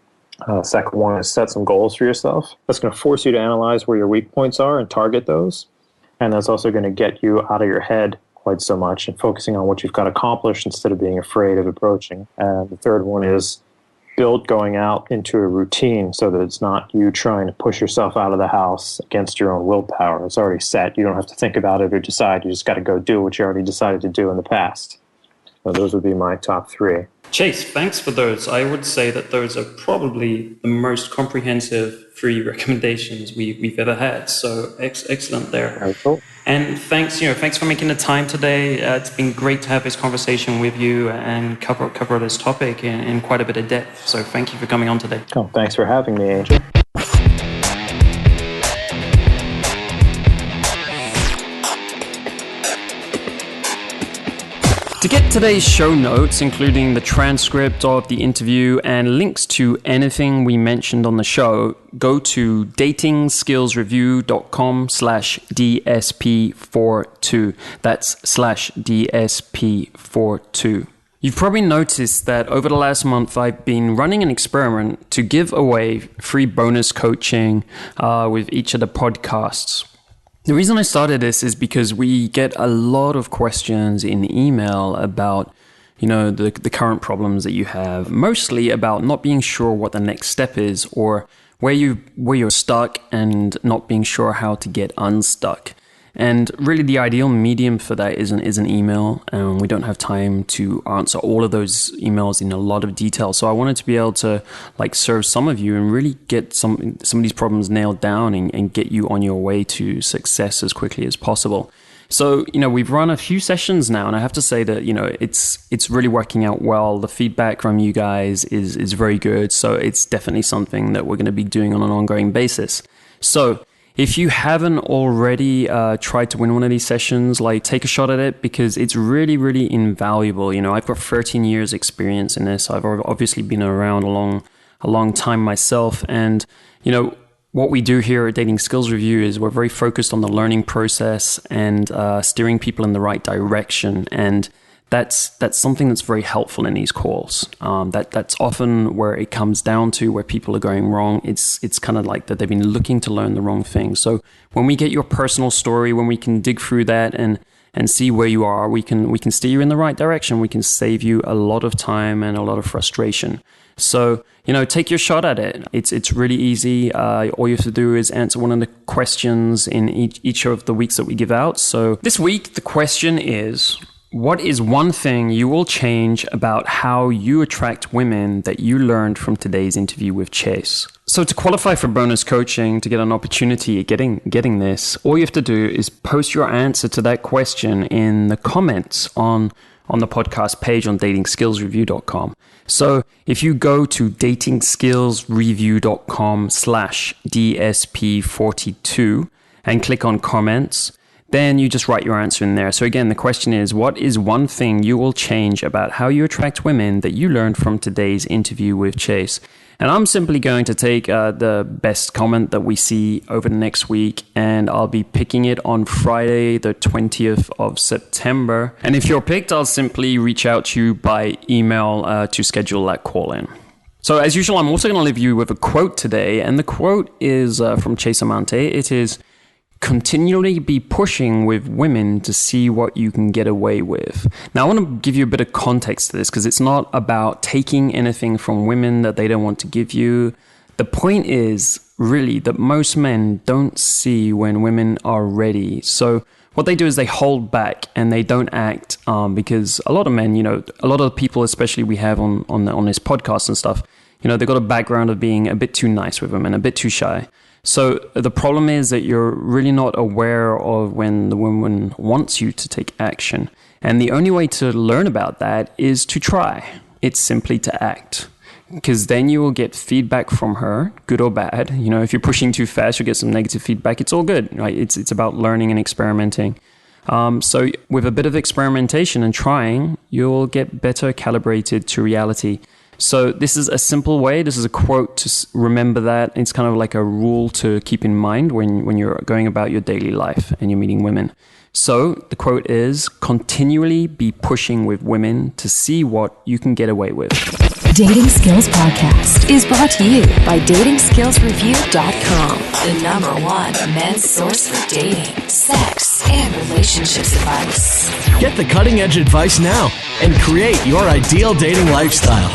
Second one is set some goals for yourself. That's going to force you to analyze where your weak points are and target those. And that's also going to get you out of your head quite so much and focusing on what you've got accomplished instead of being afraid of approaching. And the third one is build going out into a routine so that it's not you trying to push yourself out of the house against your own willpower. It's already set. You don't have to think about it or decide. You just got to go do what you already decided to do in the past. So those would be my top 3. Chase, thanks for those. I would say that those are probably the most comprehensive 3 recommendations we've ever had. So excellent there. Very cool. And thanks for making the time today. It's been great to have this conversation with you and cover this topic in quite a bit of depth. So thank you for coming on today. Oh, thanks for having me, Angel. To get today's show notes, including the transcript of the interview and links to anything we mentioned on the show, go to datingskillsreview.com/DSP42. That's /DSP42. You've probably noticed that over the last month, I've been running an experiment to give away free bonus coaching with each of the podcasts. The reason I started this is because we get a lot of questions in email about, the current problems that you have, mostly about not being sure what the next step is or where you're stuck and not being sure how to get unstuck. And really the ideal medium for that is an email, and we don't have time to answer all of those emails in a lot of detail. So I wanted to be able to serve some of you and really get some of these problems nailed down and get you on your way to success as quickly as possible. So, we've run a few sessions now, and I have to say that, it's really working out well. The feedback from you guys is very good. So it's definitely something that we're going to be doing on an ongoing basis. So if you haven't already tried to win one of these sessions, take a shot at it, because it's really, really invaluable. I've got 13 years experience in this. I've obviously been around a long time myself. And, what we do here at Dating Skills Review is we're very focused on the learning process and steering people in the right direction. And that's something that's very helpful in these calls. That's often where it comes down to, where people are going wrong. It's kind of like that they've been looking to learn the wrong thing. So when we get your personal story, when we can dig through that and see where you are, we can steer you in the right direction. We can save you a lot of time and a lot of frustration. So, take your shot at it. It's really easy. All you have to do is answer one of the questions in each of the weeks that we give out. So this week, the question is, what is one thing you will change about how you attract women that you learned from today's interview with Chase? So to qualify for bonus coaching, to get an opportunity at getting this, all you have to do is post your answer to that question in the comments on the podcast page on datingskillsreview.com. So if you go to datingskillsreview.com/DSP42 and click on comments, then you just write your answer in there. So again, the question is, what is one thing you will change about how you attract women that you learned from today's interview with Chase? And I'm simply going to take the best comment that we see over the next week, and I'll be picking it on Friday, the 20th of September. And if you're picked, I'll simply reach out to you by email to schedule that call in. So as usual, I'm also going to leave you with a quote today. And the quote is from Chase Amante. It is, continually be pushing with women to see what you can get away with. Now, I want to give you a bit of context to this, because it's not about taking anything from women that they don't want to give you. The point is really that most men don't see when women are ready. So what they do is they hold back and they don't act because a lot of men, a lot of the people, especially we have on this podcast and stuff, they've got a background of being a bit too nice with women, a bit too shy. So the problem is that you're really not aware of when the woman wants you to take action. And the only way to learn about that is to try. It's simply to act. Because then you will get feedback from her, good or bad. If you're pushing too fast, you'll get some negative feedback. It's all good, right? It's about learning and experimenting. So with a bit of experimentation and trying, you'll get better calibrated to reality. So this is a simple way. This is a quote to remember that. It's kind of like a rule to keep in mind when you're going about your daily life and you're meeting women. So the quote is, continually be pushing with women to see what you can get away with. Dating Skills Podcast is brought to you by datingskillsreview.com, the #1 men's source for dating, sex, and relationships advice. Get the cutting edge advice now and create your ideal dating lifestyle.